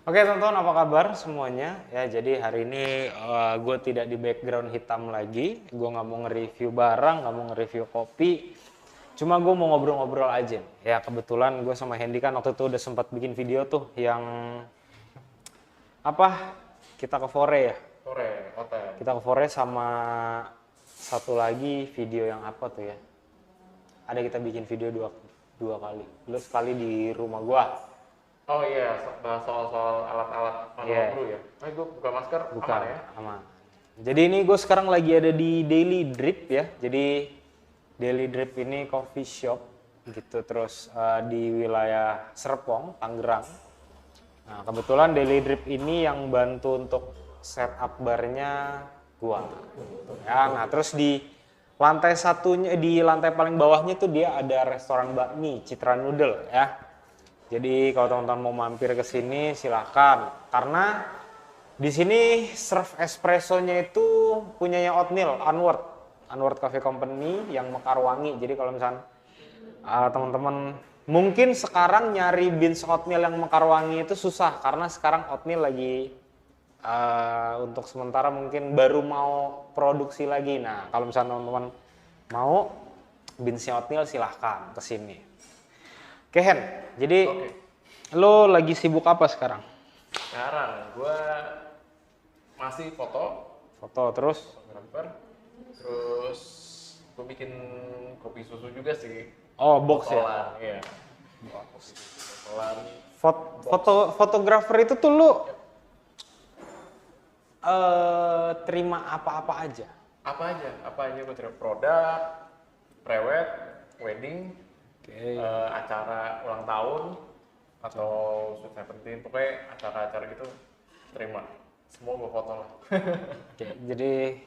Oke teman-teman, apa kabar semuanya? Ya, jadi hari ini gue tidak di background hitam lagi. Gue nggak mau nge-review barang, nggak mau nge-review kopi. Cuma gue mau ngobrol-ngobrol aja. Ya, kebetulan gue sama Hendy kan waktu itu udah sempat bikin video tuh yang apa? Kita ke Fore ya. Sore, hotel. Kita ke Fore sama satu lagi video yang apa tuh ya? Ada kita bikin video dua kali. Lu sekali di rumah gua. Oh iya, bahas soal alat-alat manual Iya. brew ya. Gue buka masker, Bukan, aman ya? aman. Jadi ini gue sekarang lagi ada di Daily Drip ya. Jadi Daily Drip ini coffee shop gitu, terus di wilayah Serpong, Tangerang. Nah, kebetulan Daily Drip ini yang bantu untuk setup barnya gua. Gitu ya. Nah, terus di lantai satunya, di lantai paling bawahnya tuh dia ada restoran bakmi Citra Noodle ya. Jadi kalau teman-teman mau mampir ke sini silahkan, karena di sini serve espressonya itu punyanya Oatmeal, Onward Coffee Company yang Mekarwangi. Jadi kalau misalnya teman-teman mungkin sekarang nyari beans oatmeal yang Mekarwangi itu susah, karena sekarang oatmeal lagi untuk sementara mungkin baru mau produksi lagi. Nah, kalau misalnya teman-teman mau beansnya oatmeal silahkan ke sini. Oke Hen, jadi Oke. lo lagi sibuk apa sekarang? Sekarang gue masih foto, Foto terus? fotografer. Terus gue bikin kopi susu juga sih. Oh, box ya? Botolan, iya. Botolan. Fotografer itu tuh lo terima apa-apa aja? Apa aja gue terima. Produk, prewed, wedding, acara ulang tahun, atau Sweet Seventeen, pokoknya acara-acara gitu terima. Semua gue foto lah. Oke, jadi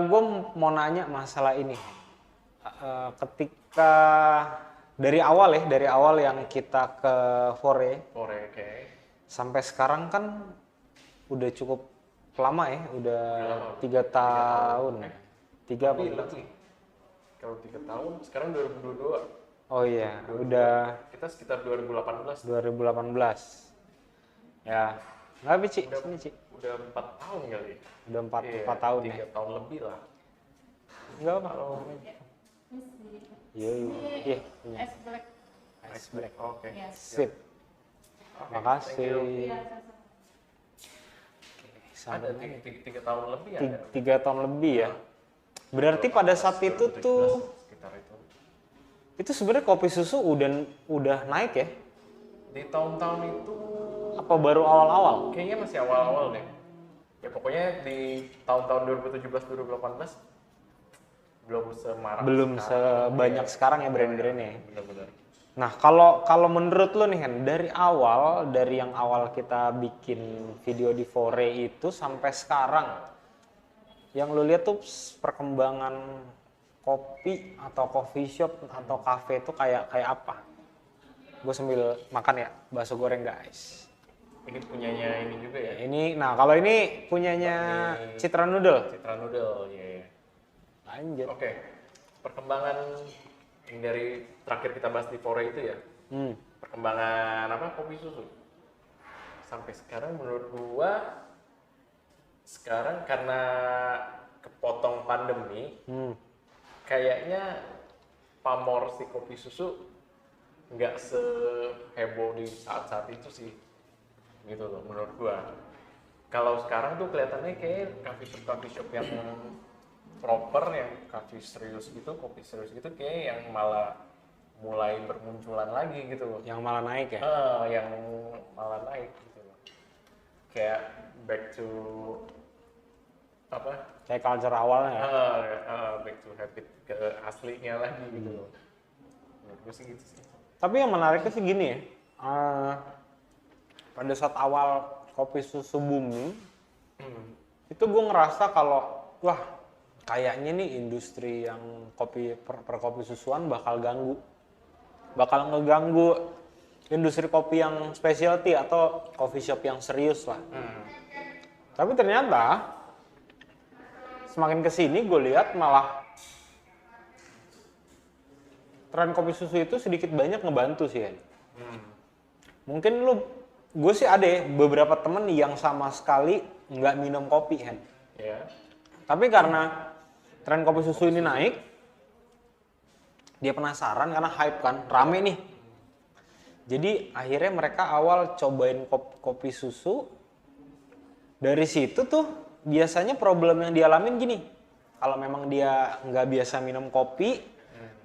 gue mau nanya masalah ini. Ketika dari awal yang kita ke Fore Sore, oke. sampai sekarang kan udah cukup lama ya, udah lama. 3 tahun. Tiga apa? Lebih. Kalau 3 tahun, sekarang 2022. Oh iya, udah Kita sekitar 2018. 2018. Ya, nggak apa Ci, Udah, sini Ci. udah 4 tahun kali. Udah 4 Iya, tahun 3 ya. tahun lebih lah. Enggak apa. Iya, iya, punya. Es black. Ice Black. Oke. Yes. Sip. Oke, Makasih. thank you. Sampai Ada 3 tahun lebih ya. 3 tahun lebih ya. Berarti pada saat itu 2017, tuh sekitar itu. sebenarnya kopi susu udah naik ya? Di tahun-tahun itu Apa baru awal-awal? kayaknya masih awal-awal deh. Ya pokoknya di tahun-tahun 2017 2018 belum semarak Belum sekarang. sebanyak Iya, sekarang ya brand-brandnya. benar-benar. Nah, kalau menurut lo nih Hen, dari yang awal kita bikin video di Fore itu sampai sekarang, yang lo lihat tuh perkembangan kopi atau coffee shop atau cafe itu kayak apa? Gue sambil makan ya, bakso goreng guys. Ini punyanya ini juga ya. Nah kalau ini punyanya Ini Citra Noodle. Citra Noodle, ya. Lanjut. Oke, perkembangan yang dari terakhir kita bahas di Fore itu ya. Perkembangan apa kopi susu sampai sekarang menurut gua sekarang karena kepotong pandemi kayaknya pamor si kopi susu nggak seheboh di saat-saat itu sih gitu loh menurut gua. Kalau sekarang tuh kelihatannya kayak coffee shop yang proper, yang coffee serius gitu, kopi serius gitu, kayak yang malah mulai bermunculan lagi gitu loh. Yang malah naik ya? Yang malah naik gitu loh. Kayak back to apa? Kayak culture awalnya ya? Back to habit ke aslinya lagi gitu loh. Menurut gue sih gitu sih. Tapi yang menariknya sih gini ya, pada saat awal kopi susu booming, itu gue ngerasa kalau wah kayaknya nih industri yang kopi perkopi susuan bakal ngeganggu industri kopi yang specialty atau coffee shop yang serius lah. Tapi ternyata semakin kesini gue lihat malah tren kopi susu itu sedikit banyak ngebantu sih ya. Mungkin lu gue sih ada ya, beberapa temen yang sama sekali nggak minum kopi, Hen. Ya. Tapi karena tren kopi susu ini naik, dia penasaran karena hype kan, rame nih. Jadi akhirnya mereka awal cobain kopi susu. Dari situ tuh biasanya problem yang dialamin gini. Kalau memang dia nggak biasa minum kopi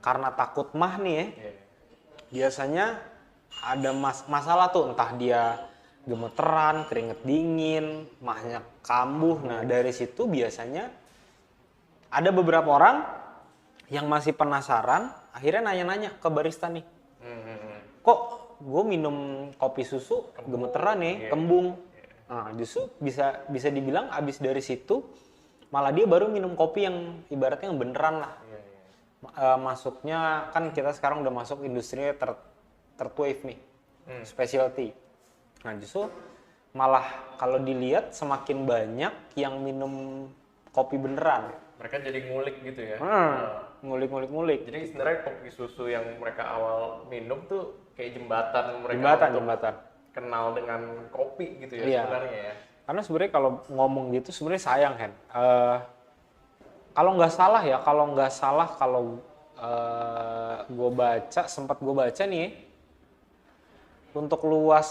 karena takut mah nih ya, biasanya ada masalah tuh, entah dia gemeteran, keringet dingin, mahnya kambuh. Nah dari situ biasanya ada beberapa orang yang masih penasaran, akhirnya nanya-nanya ke barista nih, kok gue minum kopi susu gemeteran nih, kembung. Nah, justru bisa dibilang abis dari situ malah dia baru minum kopi yang ibaratnya yang beneran lah. Masuknya kan kita sekarang udah masuk industri third wave nih, specialty. Nah justru malah kalau dilihat semakin banyak yang minum kopi beneran. Mereka jadi ngulik gitu ya. Ngulik. Jadi sebenarnya kopi susu yang mereka awal minum tuh kayak jembatan mereka Jembatan. kenal dengan kopi gitu ya. Iya. Sebenarnya ya. Karena sebenarnya kalau ngomong gitu sebenarnya sayang, Hen. Kalau nggak salah kalau sempat gue baca nih, untuk luas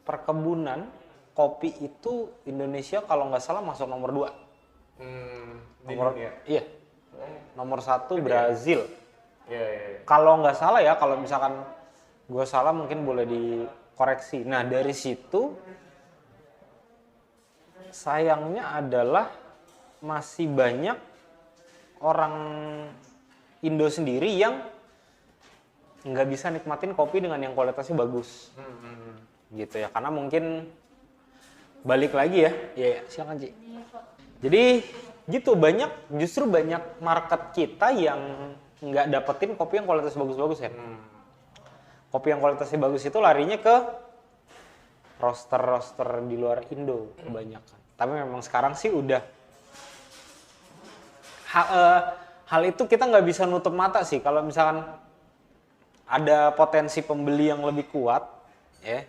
perkebunan kopi itu Indonesia kalau nggak salah masuk nomor 2. Iya. Nomor 1 Brazil. Iya. Kalau nggak salah ya, kalau misalkan gue salah mungkin boleh dikoreksi. Nah dari situ sayangnya adalah masih banyak orang Indo sendiri yang nggak bisa nikmatin kopi dengan yang kualitasnya bagus. Gitu ya, karena mungkin balik lagi ya. Iya, silakan Ci. Jadi gitu, justru banyak market kita yang nggak dapetin kopi yang kualitas bagus-bagus ya. Kopi yang kualitasnya bagus itu larinya ke roster-roster di luar Indo kebanyakan. Tapi memang sekarang sih udah hal itu kita nggak bisa nutup mata sih. Kalau misalkan ada potensi pembeli yang lebih kuat, ya,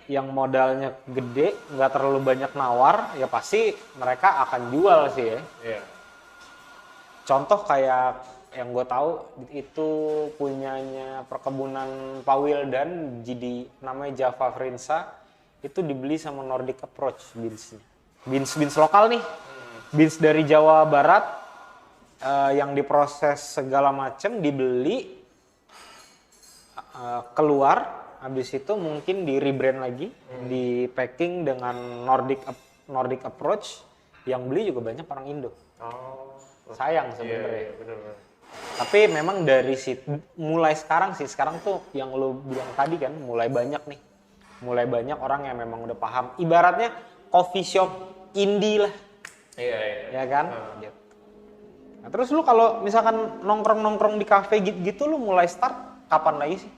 yang modalnya gede, nggak terlalu banyak nawar, ya pasti mereka akan jual sih ya. Iya. Contoh kayak yang gue tahu itu punyanya perkebunan Pak Wildan, jadi namanya Java Frinsa, itu dibeli sama Nordic Approach beansnya. Beans lokal nih, beans dari Jawa Barat yang diproses segala macam dibeli, keluar, habis itu mungkin di rebrand lagi, di packing dengan Nordic Approach, yang beli juga banyak orang Indo. Sayang sebenarnya. Iya, bener. Tapi memang dari situ mulai sekarang tuh yang lo bilang tadi kan, mulai banyak orang yang memang udah paham. Ibaratnya coffee shop indie lah. Iya. Ya kan? Gitu. Nah, terus lu kalau misalkan nongkrong di kafe gitu lu mulai start kapan lagi sih?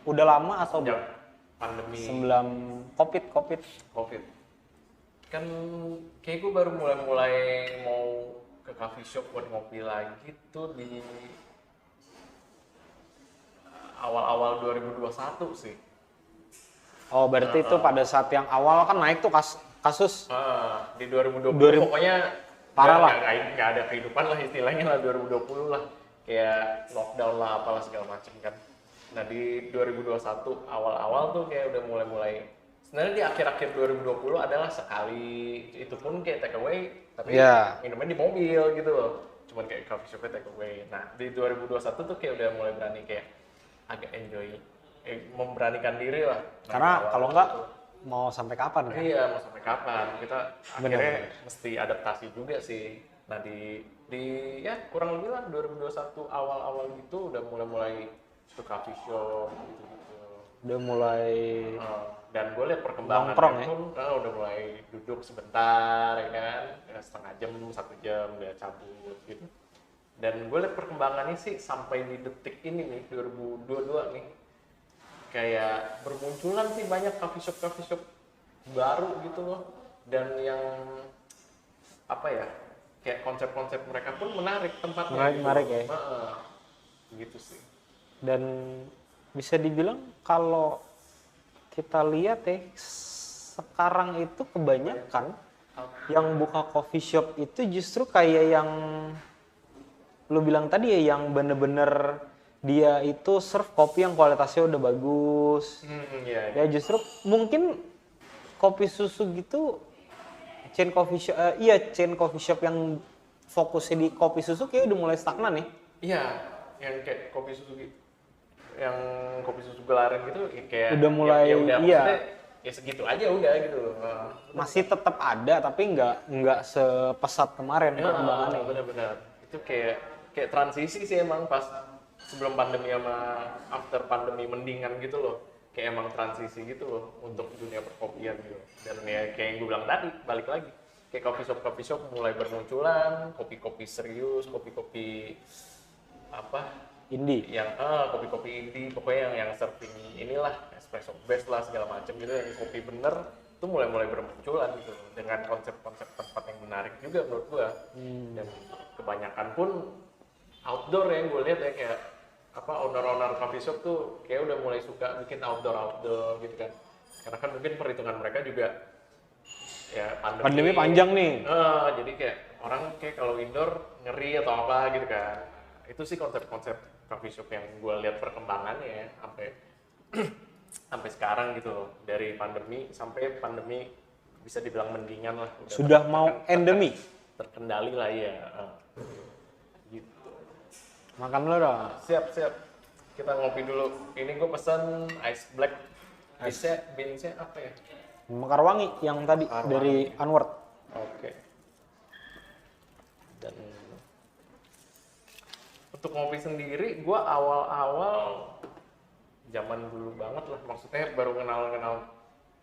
Udah lama atau pandemi? Sebelum COVID. Kan kayak gue baru mulai mau ke coffee shop buat ngopi lagi tuh di awal-awal 2021 sih. Oh, berarti itu pada saat yang awal kan naik tuh kasus. Di 2020 pokoknya parah lah. Nggak ada kehidupan lah istilahnya lah, 2020 lah. Kayak lockdown lah apalah segala macam kan. Nah di 2021 awal-awal tuh kayak udah mulai sebenarnya di akhir-akhir 2020 adalah sekali, itu pun kayak take away, tapi minumnya di mobil gitu loh, cuman kayak coffee shopnya take away. Nah di 2021 tuh kayak udah mulai berani kayak agak enjoy, memberanikan diri lah. Karena kalau enggak mau sampai kapan kan? Iya, mau sampai kapan, kita akhirnya mesti adaptasi juga sih. Nah di ya kurang lebih lah 2021 awal-awal gitu udah mulai ke coffee shop gitu. Udah mulai dan gue lihat perkembangannya pun udah mulai duduk sebentar ya kan, setengah jam, 1 jam udah cabut gitu. Dan gue lihat perkembangannya sih sampai di detik ini nih 2022 nih, kayak bermunculan sih banyak coffee shop baru gitu loh, dan yang apa ya, kayak konsep-konsep mereka pun menarik tempatnya. Menarik ya. Gitu sih. Dan bisa dibilang kalau kita lihat ya, sekarang itu kebanyakan yang buka coffee shop itu justru kayak yang lu bilang tadi ya, yang bener-bener dia itu serve kopi yang kualitasnya udah bagus. Iya. Ya justru mungkin kopi susu gitu, chain coffee shop yang fokusnya di kopi susu kayak udah mulai stagnan ya. Iya, yang kayak kopi susu yang kopi susu gelaran gitu ya kayak Udah mulai, ya udah iya. maksudnya ya segitu aja udah gitu. Masih tetap ada tapi nggak sepesat kemarin perkembangannya. Benar-benar. Itu kayak transisi sih emang pas sebelum pandemi sama after pandemi mendingan gitu loh. Kayak emang transisi gitu loh untuk dunia perkopian gitu. Dan ya kayak yang gue bilang tadi, balik lagi. Kayak coffee shop mulai bermunculan, kopi-kopi serius, kopi-kopi apa Indie. yang kopi-kopi indie, pokoknya yang serving inilah espresso base lah segala macam gitu, yang kopi bener itu mulai bermunculan gitu dengan konsep-konsep tempat yang menarik juga menurut gua. Dan kebanyakan pun outdoor yang gue lihat ya, kayak apa owner coffee shop tuh kayak udah mulai suka bikin outdoor gitu kan, karena kan mungkin perhitungan mereka juga ya Pandemi panjang nih. jadi kayak orang kayak kalau indoor ngeri atau apa gitu kan. Itu sih konsep-konsep coffee shop yang gue lihat perkembangannya ya, sampai sekarang gitu loh, dari pandemi sampai pandemi bisa dibilang mendingan lah, Sudah mau endemi. terkendali lah ya. Gitu. Makan lo dong. Siap kita ngopi dulu. Ini gue pesan ice black. Beansnya apa ya? Mekar wangi yang tadi dari Anwar. Oke. Dan untuk ngopi sendiri, gue awal-awal zaman dulu banget lah, maksudnya baru kenal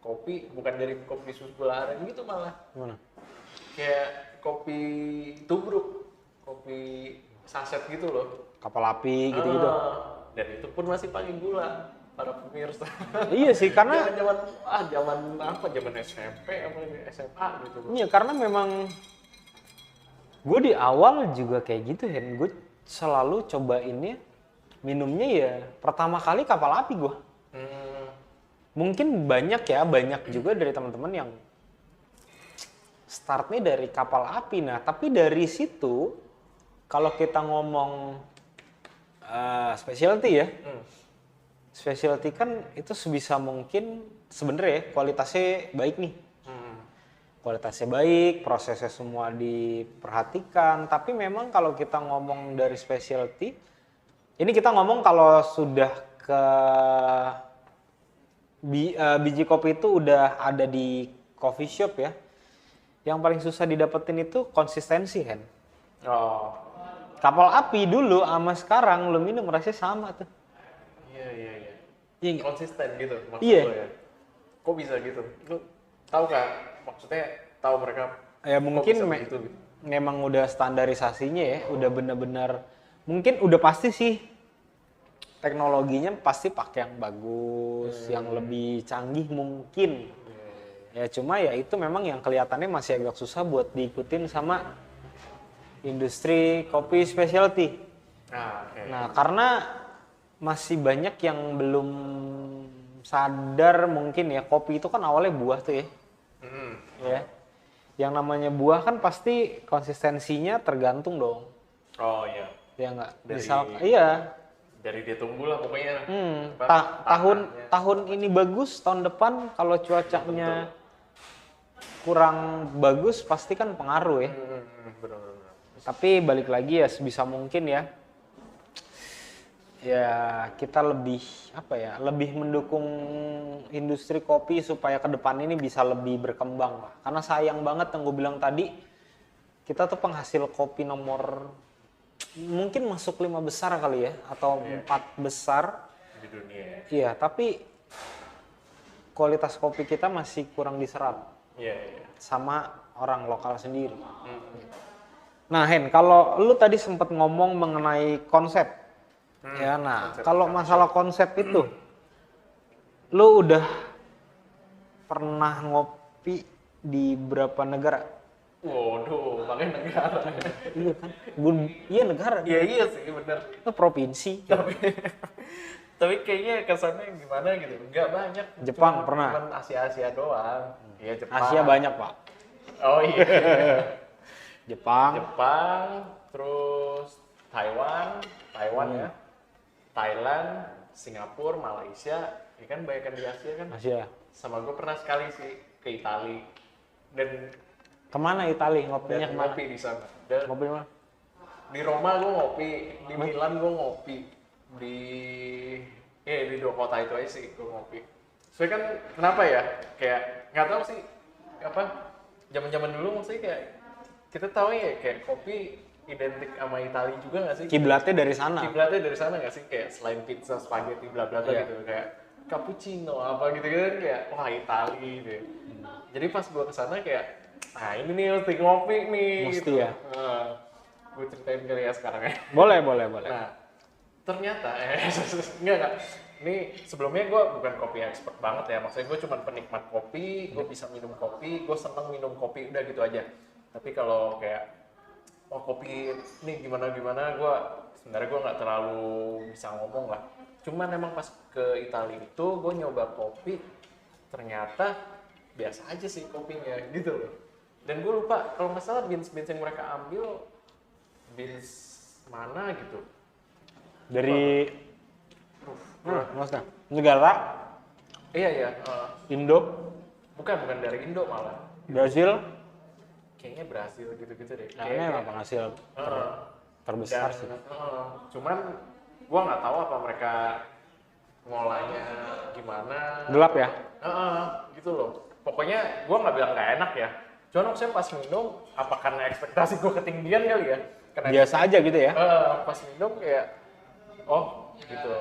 kopi, bukan dari kopi susu gelaran gitu malah. Gimana? Kayak kopi tubruk, kopi saset gitu loh. Kapal api gitu-gitu. Dan itu pun masih pakai gula, para pemirsa. Iya sih, karena zaman SMP apa SMA gitu. iya, karena memang gue di awal juga kayak gitu, Hen. Gue selalu cobainnya minumnya ya pertama kali kapal api gue. Mungkin banyak juga dari teman-teman yang startnya dari kapal api. Nah, tapi dari situ kalau kita ngomong specialty ya, specialty kan itu sebisa mungkin sebenarnya ya, kualitasnya baik nih. Kualitasnya baik, prosesnya semua diperhatikan. Tapi memang kalau kita ngomong dari specialty, ini kita ngomong kalau sudah ke biji kopi itu udah ada di coffee shop ya. Yang paling susah didapetin itu konsistensi, Hen. Kapal api dulu sama sekarang lo minum rasanya sama tuh. Iya. Konsisten gitu maksud Iya. lo ya. Kok bisa gitu? Lu tahu kan? Maksudnya tahu mereka Ya mungkin gitu. memang udah standarisasinya ya, udah benar-benar mungkin udah pasti sih teknologinya pasti pakai yang bagus, yang lebih canggih mungkin. Ya cuma ya itu memang yang kelihatannya masih agak susah buat diikutin sama industri kopi specialty. Nah, karena masih banyak yang belum sadar mungkin ya, kopi itu kan awalnya buah tuh ya. Ya. Yang namanya buah kan pasti konsistensinya tergantung dong. Oh iya. Ya enggak? Dari- Misal iya. Dari dia tumbuh lah pokoknya. Tahun ini bagus, tahun depan kalau cuacanya kurang bagus pasti kan pengaruh ya. Benar. Tapi balik lagi ya sebisa mungkin ya. Ya kita lebih lebih mendukung industri kopi supaya ke depan ini bisa lebih berkembang lah. Karena sayang banget yang gue bilang tadi, kita tuh penghasil kopi nomor mungkin masuk 5 besar kali ya, atau 4 besar Di dunia ya. iya, tapi kualitas kopi kita masih kurang diserap Iya. sama orang lokal sendiri. Nah, Hen, kalau lu tadi sempat ngomong mengenai konsep, ya, nah, konsep. kalau masalah konsep itu, lu udah pernah ngopi di berapa negara? Waduh, makanya negara. Iya kan? Iya negara. Iya sih benar. Itu provinsi. Tapi kayaknya kesannya gimana gitu, nggak banyak. Jepang pernah? Cuman Asia doang. Iya Jepang. Asia banyak pak. Oh iya. Jepang. Jepang, terus Taiwan ya, Thailand, Singapura, Malaysia, ya kan banyak kan di Asia kan. Asia. Sama gue pernah sekali sih ke Italia dan Kemana Italia? Ngopinya dan kemana? ngopi di sana. Dan Ngopi mana? di Roma gue ngopi, di Milan gue ngopi, di dua kota itu aja sih gue ngopi. Soalnya kan kenapa ya? Kayak nggak tahu sih apa zaman dulu maksudnya kayak kita tahu ya kayak kopi identik sama Italia juga nggak sih? Kiblatnya dari sana. Kiblatnya dari sana nggak sih? Kayak selain pizza, spaghetti, bla bla bla Iya. gitu kayak cappuccino apa gitu kan kayak wah Italia gitu. Jadi pas gue kesana kayak ini nih mesti ngopi nih. Mesti gitu. ya. Gue ceritain kali ya sekarang ya. Boleh. Nah, ternyata enggak. Ini sebelumnya gue bukan kopi expert banget ya, maksudnya gue cuma penikmat kopi, gue bisa minum kopi, gue seneng minum kopi, udah gitu aja. Tapi kalau kayak kopi ini gimana, gue sebenarnya gue nggak terlalu bisa ngomong lah. Cuman emang pas ke Italia itu gue nyoba kopi, ternyata biasa aja sih kopinya gitu loh. Dan gue lupa kalau nggak salah beans yang mereka ambil beans mana gitu. Dari maksudnya negara Iya. Indo, Bukan dari Indo malah. Brazil. Kayaknya Brasil gitu-gitu deh. Kayaknya emang penghasil terbesar sih. Cuman gua nggak tahu apa mereka ngolahnya gimana. Gelap ya? Gitu loh. Pokoknya gua nggak bilang nggak enak ya. Cuman saya pas minum, apa karena ekspektasi gua ketinggian kali ya? Karena Biasa aja gitu ya? pas minum kayak, gitu.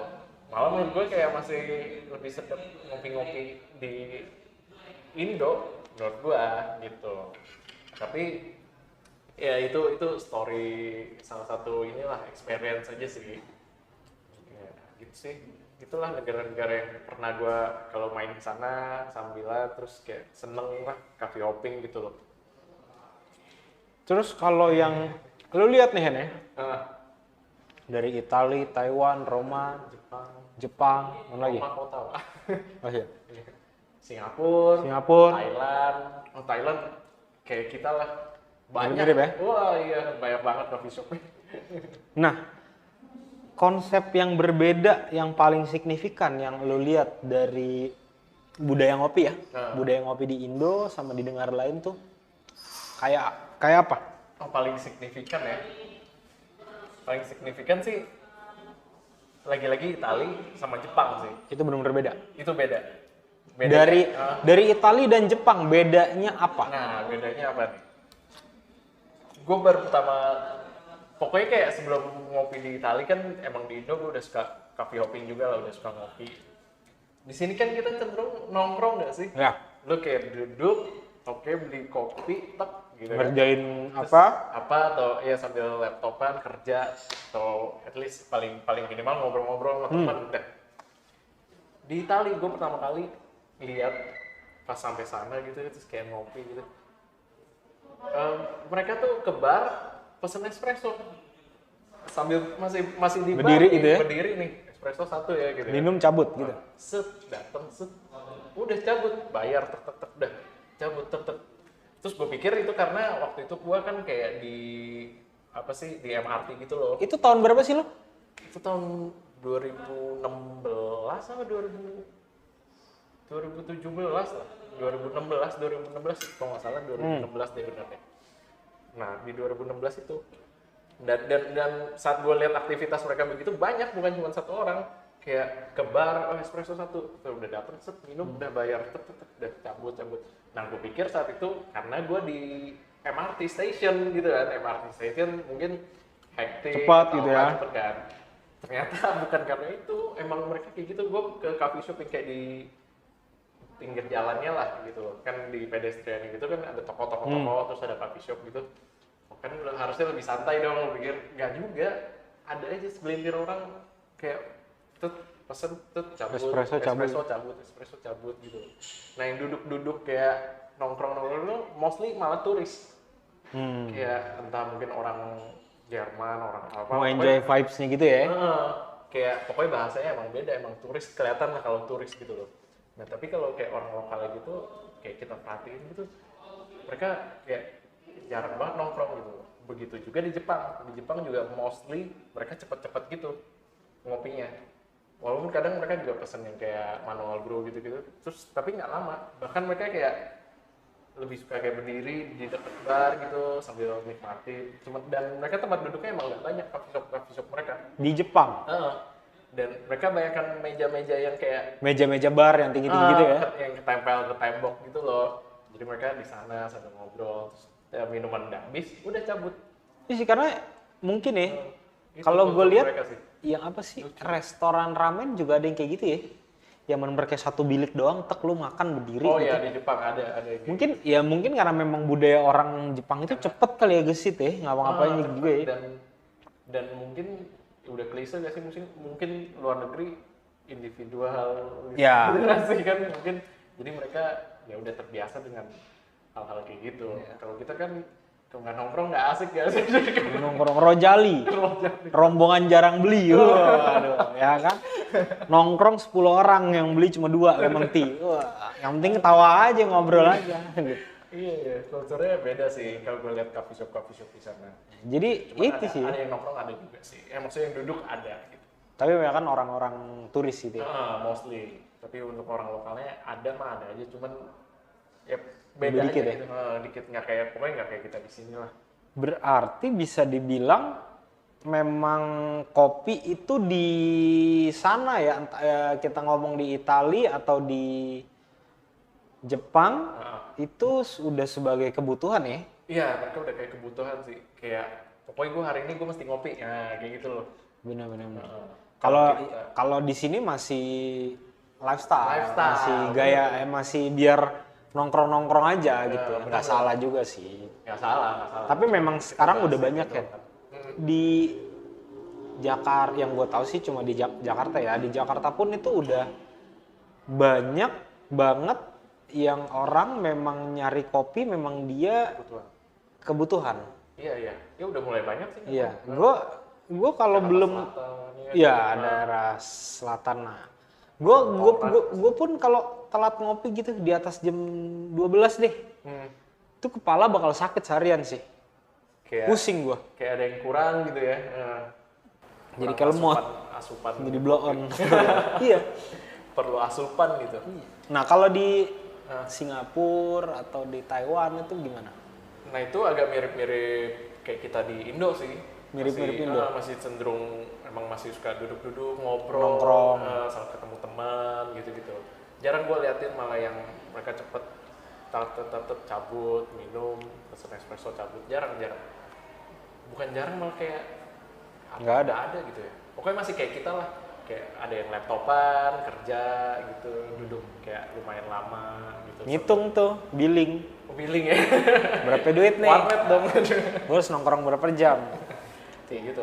Malah menurut gue kayak masih lebih sedap ngopi-ngopi di Indo menurut gue gitu. Tapi ya itu story salah satu inilah experience aja sih. Ya, gitu sih. Itulah negara-negara yang pernah gue kalau main ke sana sambilan terus kayak seneng lah coffee hopping gitu loh. Terus kalau yang lu lihat nih Hen ya, Ah, dari Italia, Taiwan, Roma, Jepang, mana lagi? Roma kota. Oh iya. Singapura, Thailand kayak kita lah banyak. Mirip ya? Wah iya banyak banget coffee shop. Nah, konsep yang berbeda yang paling signifikan yang lu lihat dari budaya ngopi ya, budaya ngopi di Indo sama di negara lain tuh kayak apa? Paling signifikan ya. Paling signifikan sih lagi-lagi Italia sama Jepang sih. Itu benar-benar beda. Itu beda. Dari Italia dan Jepang bedanya apa? Nah, bedanya apa nih? Gue baru pertama pokoknya kayak sebelum ngopi di Italia kan emang di Indo gue udah suka coffee hopping juga lah, udah suka ngopi. Di sini kan kita cenderung nongkrong nggak sih? Ya, Lu kayak duduk, beli kopi, tek gitu kan. ngerjain Terus apa? atau ya sambil laptopan kerja atau at least paling minimal ngobrol-ngobrol sama teman udah. Di Italia gue pertama kali lihat pas sampai sana gitu terus kayak ngopi gitu. Mereka tuh ke bar pesen espresso sambil masih di bar, Berdiri gitu ya? Berdiri nih espresso satu ya gitu. Minum cabut gitu. Set dateng set udah cabut bayar tek udah cabut tek. Terus gue pikir itu karena waktu itu gue kan kayak di di MRT gitu loh. Itu tahun berapa sih lo? Itu tahun 2016 sama 2017 lah. 2016 kalau nggak salah 2016 deh benar deh. Nah di 2016 itu dan saat gue lihat aktivitas mereka begitu banyak, bukan cuma satu orang, kayak ke bar, espresso satu, tuh udah dapet, set minum, udah bayar, udah cabut. Nah gue pikir saat itu karena gue di MRT station gitu kan, MRT station mungkin hektik, Cepat gitu ya. Cepet kan. Ternyata bukan karena itu, emang mereka kayak gitu. Gue ke coffee shop yang kayak di pinggir jalannya lah gitu loh, kan di pedestrian gitu kan ada toko-toko terus ada coffee shop gitu. Kan harusnya lebih santai dong, gue pikir nggak juga, ada aja segelintir orang kayak pesen cabut, espresso cabut gitu. Nah yang duduk kayak nongkrong mostly malah turis, kayak entah mungkin orang Jerman, orang apa. Mau enjoy vibes-nya gitu ya? kayak pokoknya bahasanya emang beda, emang turis kelihatan lah kalau turis gitu loh. Nah tapi kalau kayak orang lokal gitu, kayak kita perhatiin gitu, mereka kayak jarang banget nongkrong gitu. Begitu juga di Jepang. Di Jepang juga mostly mereka cepet-cepet gitu ngopinya. Walaupun kadang mereka juga pesen yang kayak manual brew gitu-gitu, terus tapi nggak lama. Bahkan mereka kayak lebih suka kayak berdiri di dekat bar gitu sambil nikmatin. Dan mereka tempat duduknya emang nggak banyak coffee shop mereka. Di Jepang. Dan mereka banyakkan meja-meja yang kayak Meja-meja bar yang tinggi-tinggi gitu ya. yang ketempel ke tembok gitu loh. Jadi mereka di sana sambil ngobrol, terus ya, minuman udah habis, udah cabut. Iya sih, karena mungkin ya, Itu kalau gue kultur lihat mereka sih. yang apa sih, restoran ramen juga ada yang kayak gitu ya. Yang bener kayak satu bilik doang, tek lu makan berdiri Oh gitu. iya, di Jepang ada yang gitu. Mungkin karena memang budaya orang Jepang itu cepet kali ya gesit ya, ngapa-ngapain cepet. juga ya. Dan mungkin udah klise gak sih, mungkin luar negeri individual Ya. sih kan mungkin, jadi mereka ya udah terbiasa dengan hal-hal kayak gitu. Kalau kita kan kalau nggak nongkrong nggak asik ya sih. Nongkrong rojali, rombongan jarang beli, waduh, ya kan? Nongkrong 10 orang yang beli cuma 2 lemon tea, wah, yang penting ketawa aja, ngobrol aja. Iya, kulturnya beda sih kalau gue lihat coffee shop di sana. Jadi Cuma itu sih. ada yang nongkrong ada juga sih. Maksudnya yang duduk ada gitu. Tapi kan orang-orang turis gitu ya. Mostly. Tapi untuk orang lokalnya ada mah ada aja, cuman ya Beda beda dikit aja ya? gitu. Dikit, nggak kayak pokoknya nggak kayak kita di sini lah. Berarti bisa dibilang memang kopi itu di sana ya, entah ya kita ngomong di Italia atau di Jepang, itu sudah sebagai kebutuhan ya? Iya, mereka udah kayak kebutuhan sih. Kayak pokoknya gue hari ini gue mesti ngopi, kayak gitu loh. Benar-benar. Kalau Kalau di sini masih lifestyle, Lifestyle, masih gaya, masih biar nongkrong-nongkrong aja gitu. Nggak salah juga sih. nggak salah. Tapi memang sekarang udah banyak gitu. ya. Di Jakarta, yang gue tahu sih cuma di Jakarta ya. Di Jakarta pun itu udah banyak banget yang orang memang nyari kopi, memang dia kebutuhan. Iya. Ya udah mulai banyak sih. Iya, gue kalau belum, ya daerah selatan. Nah, gue pun kalau telat ngopi gitu di atas jam 12 deh, itu kepala bakal sakit seharian sih. Pusing gue. Kayak ada yang kurang gitu ya. Jadi kayak lemot. Asupan. Jadi blow on. Iya. Perlu asupan gitu. Nah kalau di Singapura atau di Taiwan itu gimana? Nah itu agak mirip-mirip kayak kita di Indo sih. Mirip-mirip Indo. Masih cenderung emang masih suka duduk-duduk ngobrol, Nongkrong. sama ketemu teman gitu-gitu. Jarang gue liatin malah yang mereka cepet tetap cabut minum, pesen espresso cabut, jarang. Bukan jarang, malah kayak Nggak ada. gitu ya. Pokoknya masih kayak kita lah. Kayak ada yang laptopan, kerja gitu, duduk kayak lumayan lama gitu. Ngitung tuh, billing. Billing ya. Berapa duit nih? Warnet dong. Gue harus nongkrong berapa jam? Kayak gitu.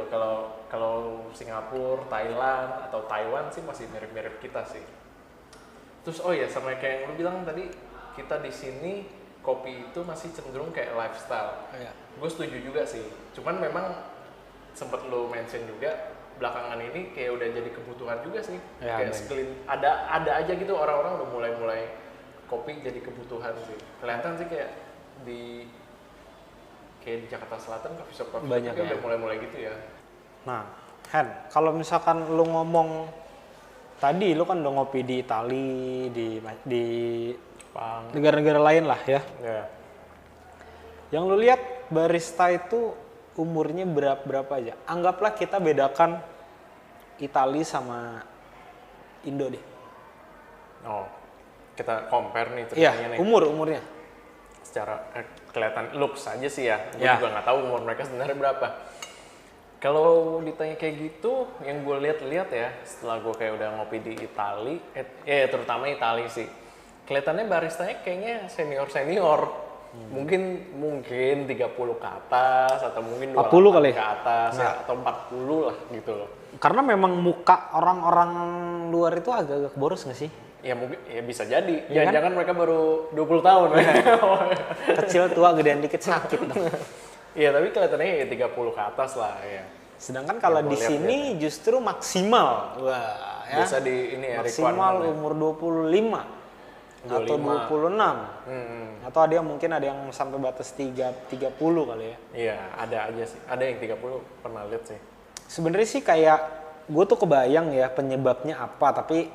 Kalau Singapura, Thailand atau Taiwan sih masih mirip-mirip kita sih. Terus oh ya, sama kayak yang lu bilang tadi, kita di sini kopi itu masih cenderung kayak lifestyle. Iya. Gue setuju juga sih. Cuman memang sempet lu mention juga belakangan ini kayak udah jadi kebutuhan juga sih. Ya, kayak ada aja gitu orang-orang udah mulai kopi jadi kebutuhan sih. Kelihatan sih kayak di Jakarta Selatan coffee shop Banyak ya. udah mulai gitu ya. Nah, Hen, kalau misalkan lu ngomong tadi, lu kan udah ngopi di Itali, di Jepang, negara-negara lain lah ya. Ya. Yang lu lihat barista itu umurnya berapa aja? Anggaplah kita bedakan Itali sama Indo deh. Oh, kita compare nih Iya, ceritanya nih. umurnya. Secara kelihatan looks aja sih ya. Gue Ya. juga nggak tahu umur mereka sebenarnya berapa. Kalau ditanya kayak gitu, yang gue lihat-lihat ya, setelah gue kayak udah ngopi di Itali, terutama Itali sih, kelihatannya baristanya kayaknya senior. Mungkin 30 ke atas atau mungkin 40 kali. ke atas ya, atau 40 lah gitu loh. Karena memang muka orang-orang luar itu agak-agak boros nggak sih? Ya mungkin ya bisa jadi. Iya kan? Jangan mereka baru 20 tahun. Kecil, tua, gedean dikit sakit dong. Iya, tapi kelihatannya ya 30 ke atas lah ya. Sedangkan kalau Ya, di gua lihat sini justru maksimal. Wah, ya. Biasa di ini ya Maksimal requirement ya. umur 25 atau 25. 26. Hmm. Atau ada yang mungkin ada yang sampai batas 30 kali ya. Iya, ada aja sih. Ada yang 30 pernah lihat sih. Sebenarnya sih kayak gue tuh kebayang ya penyebabnya apa, tapi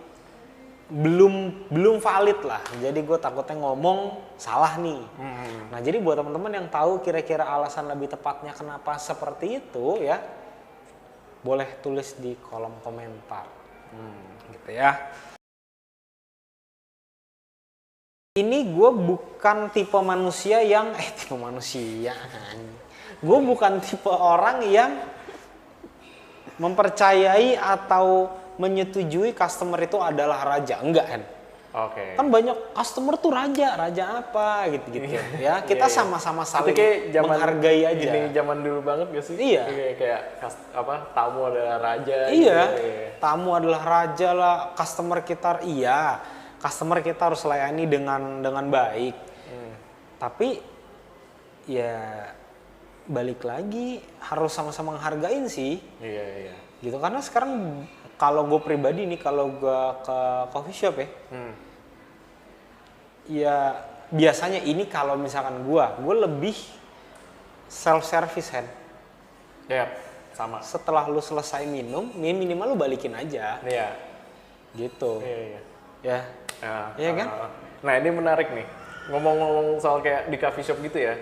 belum valid lah. Jadi gue takutnya ngomong salah nih. Nah, jadi buat teman-teman yang tahu kira-kira alasan lebih tepatnya kenapa seperti itu ya, boleh tulis di kolom komentar. Gitu ya. Ini gue bukan tipe manusia yang gue bukan tipe orang yang mempercayai atau menyetujui customer itu adalah raja. Enggak kan? Oke. Kan banyak customer tuh raja apa gitu ya. Kita sama-sama saling menghargai aja. Ini zaman dulu banget gak sih? Iya. Kayak tamu adalah raja. Iya. Gitu. Tamu adalah raja lah, customer kita customer kita harus layani dengan baik. Tapi ya balik lagi harus sama-sama menghargain sih. Iya. Gitu, karena sekarang kalau gue pribadi nih, kalau gue ke coffee shop ya, ya biasanya ini kalau misalkan gue lebih self service kan. Iya, sama. Setelah lu selesai minum, minimal lu balikin aja. Iya. Gitu. Iya. Ya. Iya kan? Nah, ini menarik nih. Ngomong-ngomong soal kayak di coffee shop gitu ya.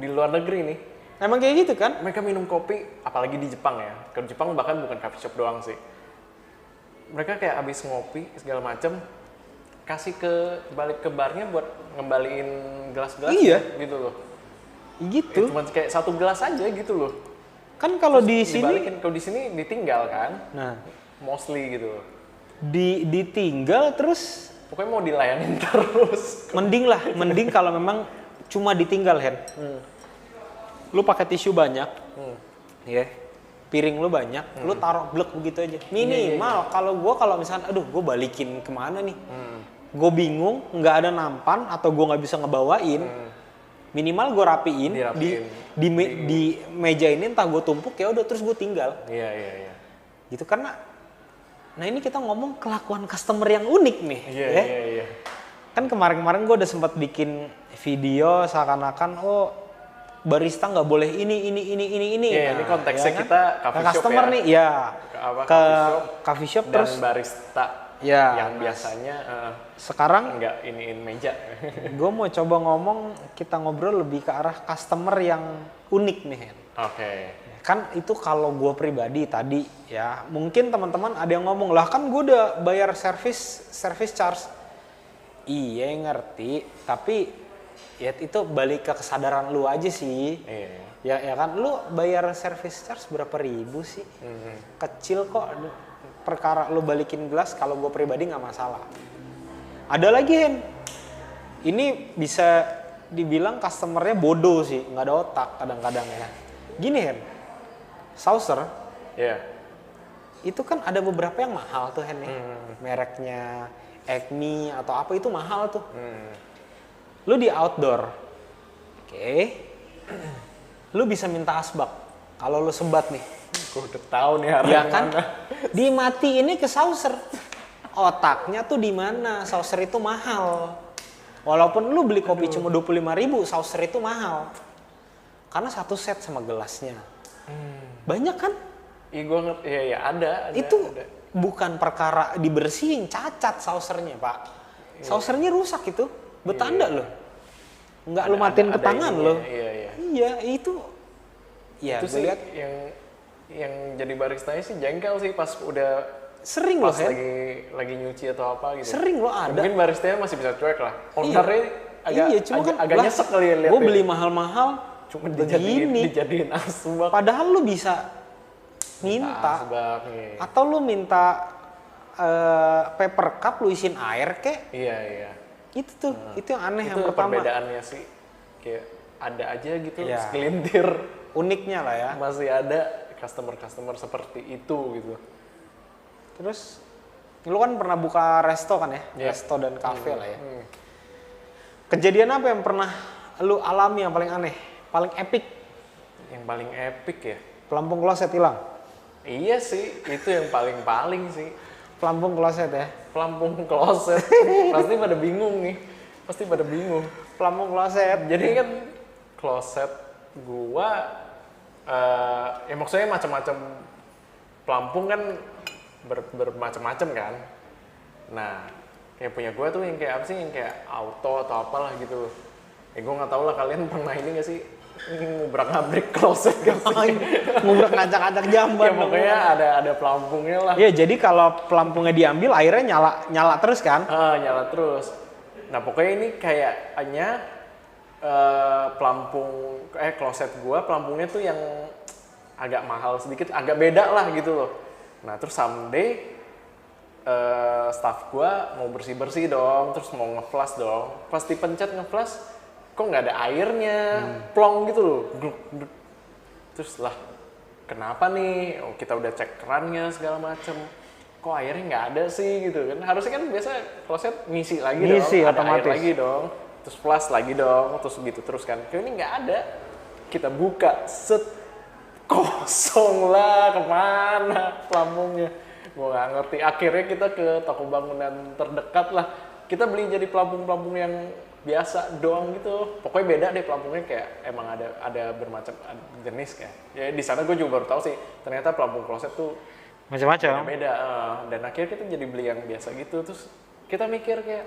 Di luar negeri nih, Emang kayak gitu kan? mereka minum kopi, apalagi di Jepang ya. Ke Jepang bahkan bukan coffee shop doang sih. Mereka kayak abis ngopi segala macem, kasih balik ke barnya buat ngembaliin gelas-gelas. Iya. Gitu loh. Gitu. Cuma kayak satu gelas aja gitu loh. Kan kalau di sini, Dibalikin, kalau di sini ditinggal kan, nah, mostly gitu loh. ditinggal terus Pokoknya mau dilayanin terus. mending kalau memang cuma ditinggal Hen. Lu pakai tisu banyak, ya, piring lu banyak, lu taruh blek begitu aja. Minimal kalau misalkan, aduh gue balikin kemana nih, gue bingung, nggak ada nampan atau gue nggak bisa ngebawain, minimal gue rapiin, di meja ini entah gue tumpuk ya udah terus gue tinggal. Iya. Gitu, karena nah ini kita ngomong kelakuan customer yang unik nih. Iya. Kan kemarin gue udah sempat bikin video seakan-akan barista nggak boleh ini. Iya, ini konteksnya kan? kita ke coffee shop customer ya. nih, ya. Ke Coffee coffee shop dan terus barista ya, yang biasanya sekarang nggak iniin meja. gue mau coba kita ngobrol lebih ke arah customer yang unik nih, Hen. Oke. Kan itu kalau gue pribadi tadi ya, mungkin teman-teman ada yang ngomong lah kan gue udah bayar service charge. Iya ngerti, tapi ya itu balik ke kesadaran lu aja sih. Iya. Ya kan lu bayar service charge berapa ribu sih? Kecil kok, perkara lu balikin gelas kalau gue pribadi nggak masalah. Ada lagi Hen, ini bisa dibilang customernya bodoh sih, nggak ada otak kadang-kadang ya. Gini Hen, saucer, itu kan ada beberapa yang mahal tuh Hen ya. Mereknya Acme atau apa itu mahal tuh. Lu di outdoor, oke. Lu bisa minta asbak. Kalau lu sebat nih, Gue udah tahu nih arahnya ya kan? mana. Dimati ini ke saucer. Otaknya tuh di mana? Saucer itu mahal. Walaupun lu beli kopi cuma 25.000, saucer itu mahal. Karena satu set sama gelasnya. Banyak kan? Iya, gue ngerti. Iya, ada. Itu ada. bukan perkara dibersihin, cacat saucernya, Pak. Saucernya rusak itu. Betanda loh. Enggak lu matiin ke tangan loh. Iya. Iya, itu. Ya, Itu gue sih lihat yang jadi baristanya sih jengkel sih pas udah sering loh, pas Hen. lagi nyuci atau apa gitu. Sering loh ada. Mungkin baristanya masih bisa cuek lah. Ownernya agak lah, nyesek kali ya lihat. gue beli mahal-mahal cuma begini. dijadiin asbak. Padahal lu bisa minta. Asbak, iya. Atau lu minta paper cup lu isiin air kek. Iya. Itu tuh, itu yang aneh Itu yang pertama. perbedaannya sih. Kayak ada aja gitu Iya. segelintir. Uniknya lah ya. Masih ada customer seperti itu gitu. Terus lu kan pernah buka resto kan ya? Iya. Resto dan cafe lah ya. Kejadian apa yang pernah lu alami yang paling aneh? Paling epic? Yang paling epic ya. Pelampung kloset hilang. Iya sih, itu yang paling sih. Pelampung kloset ya. Pelampung kloset. Pasti pada bingung nih. Pasti pada bingung. Pelampung kloset. Jadi kan kloset gua ya maksudnya macam-macam pelampung kan bermacam-macam kan. Nah, kayak punya gua tuh yang kayak apa sih? Yang kayak auto atau apalah gitu. Gua nggak tahu lah kalian pernah ini nggak sih? Ngubrak-ngabrik kloset gak sih? Ngubrak ngacak-ngacak jamban. Ya pokoknya ada pelampungnya lah. Iya, jadi kalau pelampungnya diambil airnya nyala terus kan? Nyala terus. Nah pokoknya ini kayaknya pelampung kloset gua pelampungnya tuh yang agak mahal sedikit, agak beda lah gitu loh. Nah terus someday staff gua mau bersih dong, terus mau ngeflash dong. Pas dipencet ngeflash, kok nggak ada airnya, plong gitu loh. Terus lah, kenapa nih? Oh, kita udah cek kerannya segala macem. Kok airnya nggak ada sih gitu kan? Harusnya kan biasa kloset ngisi lagi dong, ada otomatis. air lagi dong, terus flush lagi dong, terus gitu terus kan. Kayak ini nggak ada. Kita buka, set, kosong lah, kemana pelampungnya? Gue nggak ngerti. Akhirnya kita ke toko bangunan terdekat lah. Kita beli jadi pelampung-pelampung yang biasa doang gitu. Pokoknya beda deh pelampungnya, kayak emang ada bermacam jenis kayak. Ya di sana gue juga baru tahu sih. Ternyata pelampung kloset tuh Macam-macam. beda. Dan akhirnya kita jadi beli yang biasa gitu. Terus kita mikir kayak,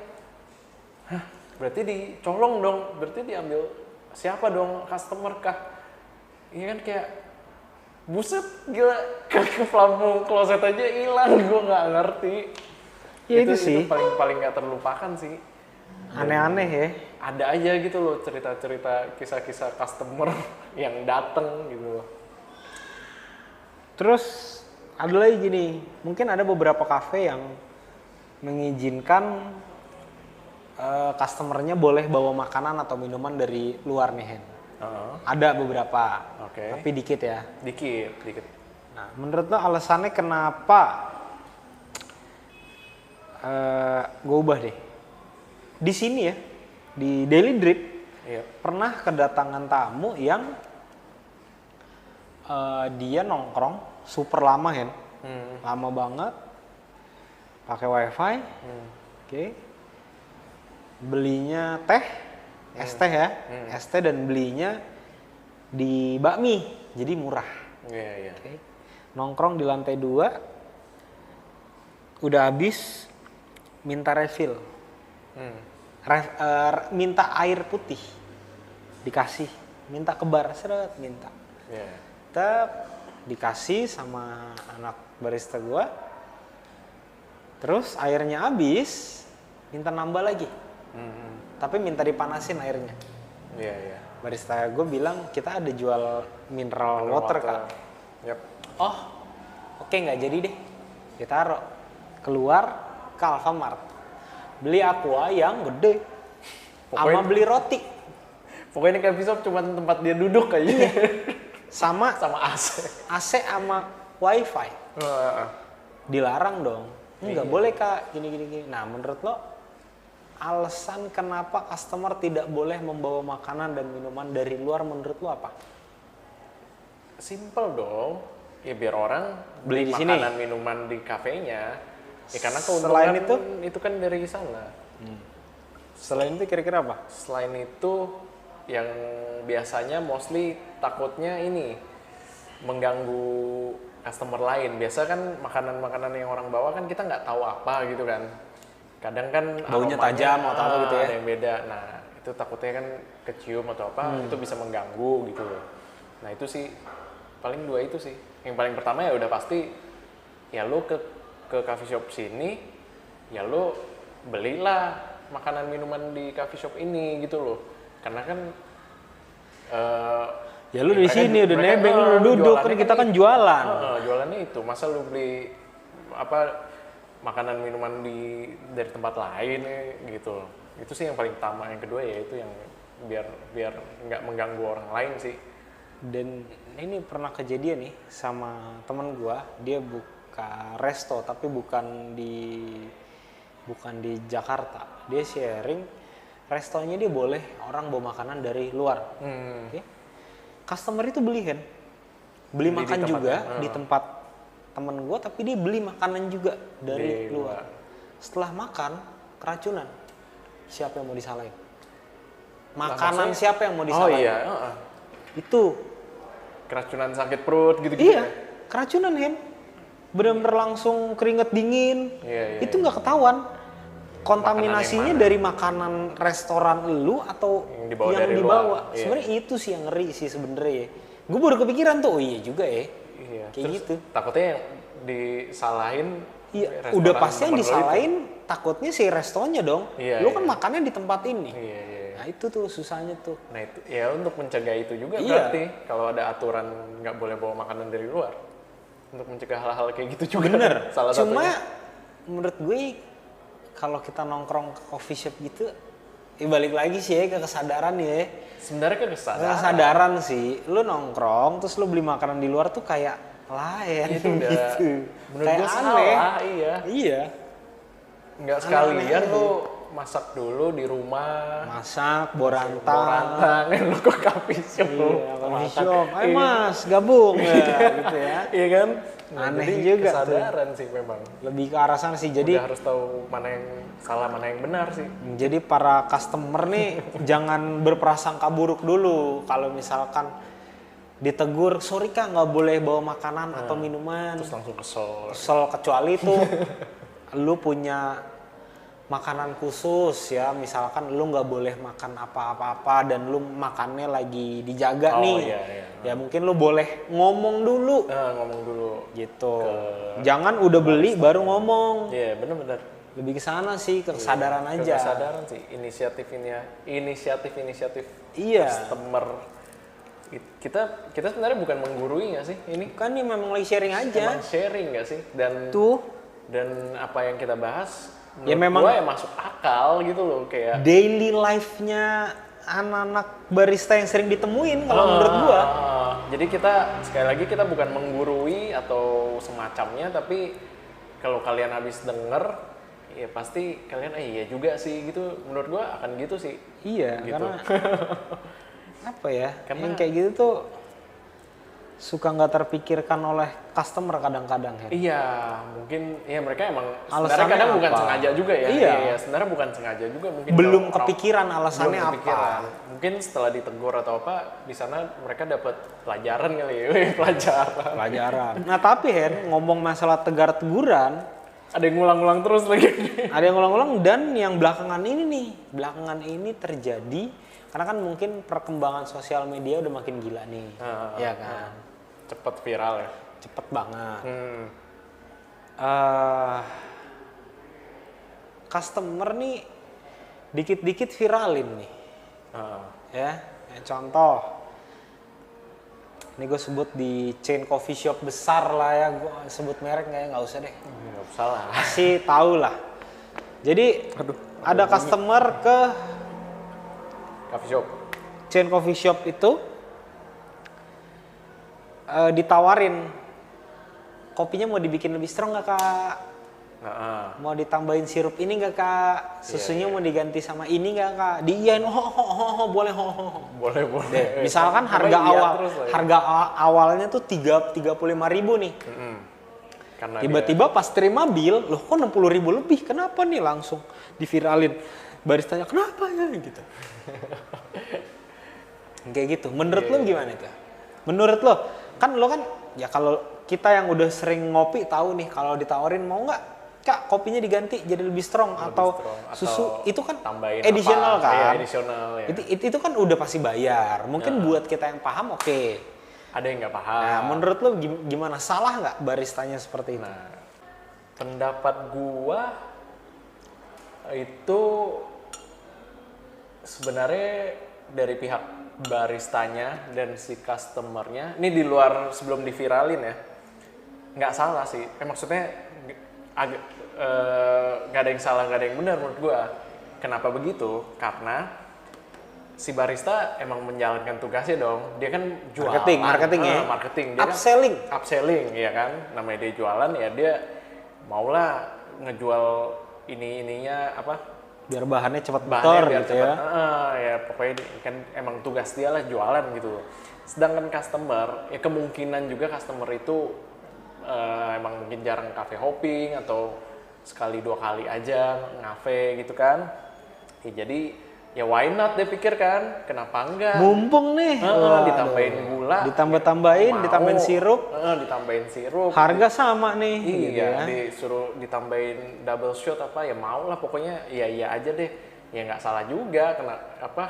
hah, berarti dicolong dong. Berarti diambil siapa dong, customer kah? Iya kan kayak, buset gila, ke pelampung kloset aja hilang, gue nggak ngerti. Ya itu sih. Itu paling nggak terlupakan sih. Aneh-aneh ya. Ada aja gitu loh cerita-cerita, kisah-kisah customer yang dateng gitu loh. Terus ada lagi gini, mungkin ada beberapa kafe yang mengizinkan customernya boleh bawa makanan atau minuman dari luar nih, Hen. Ada beberapa, tapi dikit ya. Dikit. Nah, menurut lo alasannya kenapa gue ubah deh. Di sini ya, di Daily Drip, pernah kedatangan tamu yang dia nongkrong super lama, Hen. Lama banget, pakai wifi, oke. Belinya teh, es teh ya, es teh, dan belinya di bakmi, jadi murah. Okay. Nongkrong di lantai 2, udah habis, minta refill, minta air putih, dikasih, minta ke bar, seret, minta. Tetap dikasih sama anak barista gua. Terus airnya habis, minta nambah lagi. Tapi minta dipanasin airnya. Barista gue bilang, kita ada jual mineral water Kak. Oh, oke, nggak jadi deh. Ditaruh, keluar ke Alfamart, beli aqua yang gede, sama beli roti. Pokoknya ini coffee shop cuma tempat dia duduk aja. Sama AC sama wifi. Dilarang dong. Nggak boleh Kak, gini. Nah, menurut lo alasan kenapa customer tidak boleh membawa makanan dan minuman dari luar menurut lo apa? Simple dong. Ya biar orang beli di makanan sini, minuman di kafenya. Ya karena keuntungan selain itu kan dari sana. Selain itu kira-kira apa? Selain itu yang biasanya mostly takutnya ini mengganggu customer lain. Biasa kan makanan-makanan yang orang bawa kan kita nggak tahu apa gitu kan. Kadang kan baunya tajam atau apa gitu ya. Ada yang beda. Nah, itu takutnya kan kecium atau apa, itu bisa mengganggu gitu loh. Nah, itu sih paling 2 itu sih. Yang paling pertama ya udah pasti ya lo ke coffee shop sini, ya lo belilah makanan minuman di coffee shop ini gitu loh. Karena kan ya lu di sini udah nebeng, lu duduk kan, kita kan jualan. Jualannya itu, masa lu beli apa makanan minuman dari tempat lain gitu. Itu sih yang paling utama. Yang kedua ya itu yang biar nggak mengganggu orang lain sih. Dan ini pernah kejadian nih sama temen gua, dia buka resto tapi bukan di Jakarta. Dia sharing restonya, dia boleh orang bawa makanan dari luar. Okay. Customer itu beli makan juga di tempat temen gue tapi dia beli makanan juga dari Di luar. Setelah makan keracunan, siapa yang mau disalahin? Makanan maksudnya- siapa yang mau Oh disalahin? iya, Itu keracunan sakit perut gitu-gitu. iya, keracunan Hen. Bener-bener langsung keringet dingin. Iya, Itu nggak ketahuan. Kontaminasinya Makanan yang dari makanan restoran lu atau Yang dibawa yang dari dibawa. luar, iya. Sebenarnya itu sih yang ngeri sih sebenarnya. Gue baru kepikiran tuh, oh iya juga ya. Iya. Kayak Terus gitu. takutnya yang disalahin Iya, restoran udah pasti yang temen lo itu. disalahin takutnya si restonya dong. Iya, Lu iya. kan makannya di tempat ini. Iya, iya. Nah itu tuh susahnya tuh. Nah itu ya untuk mencegah itu juga Iya. berarti kalau ada aturan nggak boleh bawa makanan dari luar untuk mencegah hal-hal kayak gitu juga. Bener. Salah Cuma satunya. menurut gue kalau kita nongkrong ke coffee shop gitu, balik lagi sih ya ke kesadaran ya. Sebenarnya kan kesadaran. Kesadaran sih. Lu nongkrong terus lu beli makanan di luar tuh kayak lain Itu udah gitu. menurut Kayak gue aneh. salah, iya. Iya. Nggak Aneh-aneh sekalian aja. lu masak dulu di rumah. Masak, borantang. Borantang, lu ke coffee shop lu Iya, coffee makan. shop. Ayo Iya. Mas, gabung ya gitu ya. Iya kan? Nah, Aneh jadi juga tuh. kesadaran sih memang. Lebih ke arah sana sih. Jadi Udah harus tahu mana yang salah, mana yang benar sih. Jadi para customer nih jangan berprasangka buruk dulu kalau misalkan ditegur, sorry Kak nggak boleh bawa makanan atau minuman. Terus langsung kesel. Kesel kecuali tuh lu punya makanan khusus ya, misalkan lu nggak boleh makan apa-apa dan lu makannya lagi dijaga Oh, nih. iya, iya. Ya mungkin lu boleh ngomong dulu Ngomong dulu. gitu. Jangan udah beli baru ngomong. Iya, benar-benar. Lebih ke sana sih, ke kesadaran Ke aja. kesadaran sih, inisiatif Iya. customer. Kita sebenarnya bukan menggurui nggak sih? Ini Kan ini memang lagi sharing aja. emang sharing nggak sih? Dan Tuh apa yang kita bahas Ya menurut memang- gua ya masuk akal gitu loh, kayak daily life-nya anak-anak barista yang sering ditemuin kalau menurut gua. Jadi kita sekali lagi kita bukan menggurui atau semacamnya, tapi kalau kalian habis denger ya pasti kalian iya juga sih gitu. Menurut gua akan gitu sih. Iya, Gitu. karena apa ya? Karena- yang kayak gitu tuh suka nggak terpikirkan oleh customer kadang-kadang ya. Iya, mungkin ya mereka emang Alasannya sebenarnya kadang bukan apa? sengaja juga ya. Iya. Sebenarnya bukan sengaja juga mungkin. Belum kalau- kepikiran alasannya belum kepikiran. apa. Mungkin setelah ditegur atau apa di sana mereka dapat pelajaran kali ya. Wih, pelajaran. Pelajaran. Nah tapi Hen, ngomong masalah tegar-teguran, Ada yang ngulang-ngulang terus lagi. ada yang ulang-ulang dan yang belakangan ini terjadi karena kan mungkin perkembangan sosial media udah makin gila nih, ya kan, Cepet viral ya. cepet banget. Hmm. Customer nih dikit-dikit viralin nih, Ah. ya. Contoh, ini gue sebut di chain coffee shop besar lah ya, gue sebut merek nggak usah deh. Nggak salah. Pasti tahu lah. Jadi ada customer ke Coffee shop. chain coffee shop itu ditawarin kopinya mau dibikin lebih strong nggak kak? Nah, Mau ditambahin sirup ini nggak kak? Susunya mau diganti sama ini nggak kak? Diiyain, boleh boleh. Deh, misalkan Apa harga iya awal terus lah ya? harga awalnya tuh 35.000 nih. Karena Tiba-tiba pas terima bill, loh kok 60.000 lebih? Kenapa nih langsung diviralin? Baristanya kenapa ya gitu. Kayak gitu. Menurut lo gimana itu? Menurut lo kan ya kalau kita yang udah sering ngopi tahu nih kalau ditawarin mau nggak Kak kopinya diganti jadi lebih strong atau strong, susu atau itu kan tambahin additional apa? kan? Iya, additional ya. Itu kan udah pasti bayar. Mungkin buat kita yang paham oke. Ada yang nggak paham. Nah, menurut lo gimana? Salah nggak baristanya seperti itu? Nah, pendapat gua itu sebenarnya dari pihak baristanya dan si customernya, ini di luar sebelum diviralin ya, nggak salah sih. Maksudnya agak nggak ada yang salah, nggak ada yang benar menurut gua. Kenapa begitu? Karena si barista emang menjalankan tugasnya dong. Dia kan jualan. Marketing ya. Marketing. Dia Upselling. Kan upselling, ya kan. Namanya dia jualan ya dia maulah ngejual ininya apa? Biar bahannya cepat Bahannya betor biar gitu cepat. ya. Ya pokoknya kan emang tugas dia lah jualan gitu. Sedangkan customer ya kemungkinan juga customer itu emang mungkin jarang cafe hopping atau sekali 2 kali aja ngafe gitu kan. Ya, jadi ya why not dia pikir kan, kenapa enggak? Mumpung nih. Ditambahin gula, Ditambah-tambahin, mau. ditambahin sirup. Ditambahin sirup. Harga sama nih. Iya, gitu ya. disuruh ditambahin double shot apa ya mau lah pokoknya iya aja deh. Ya nggak salah juga, kena apa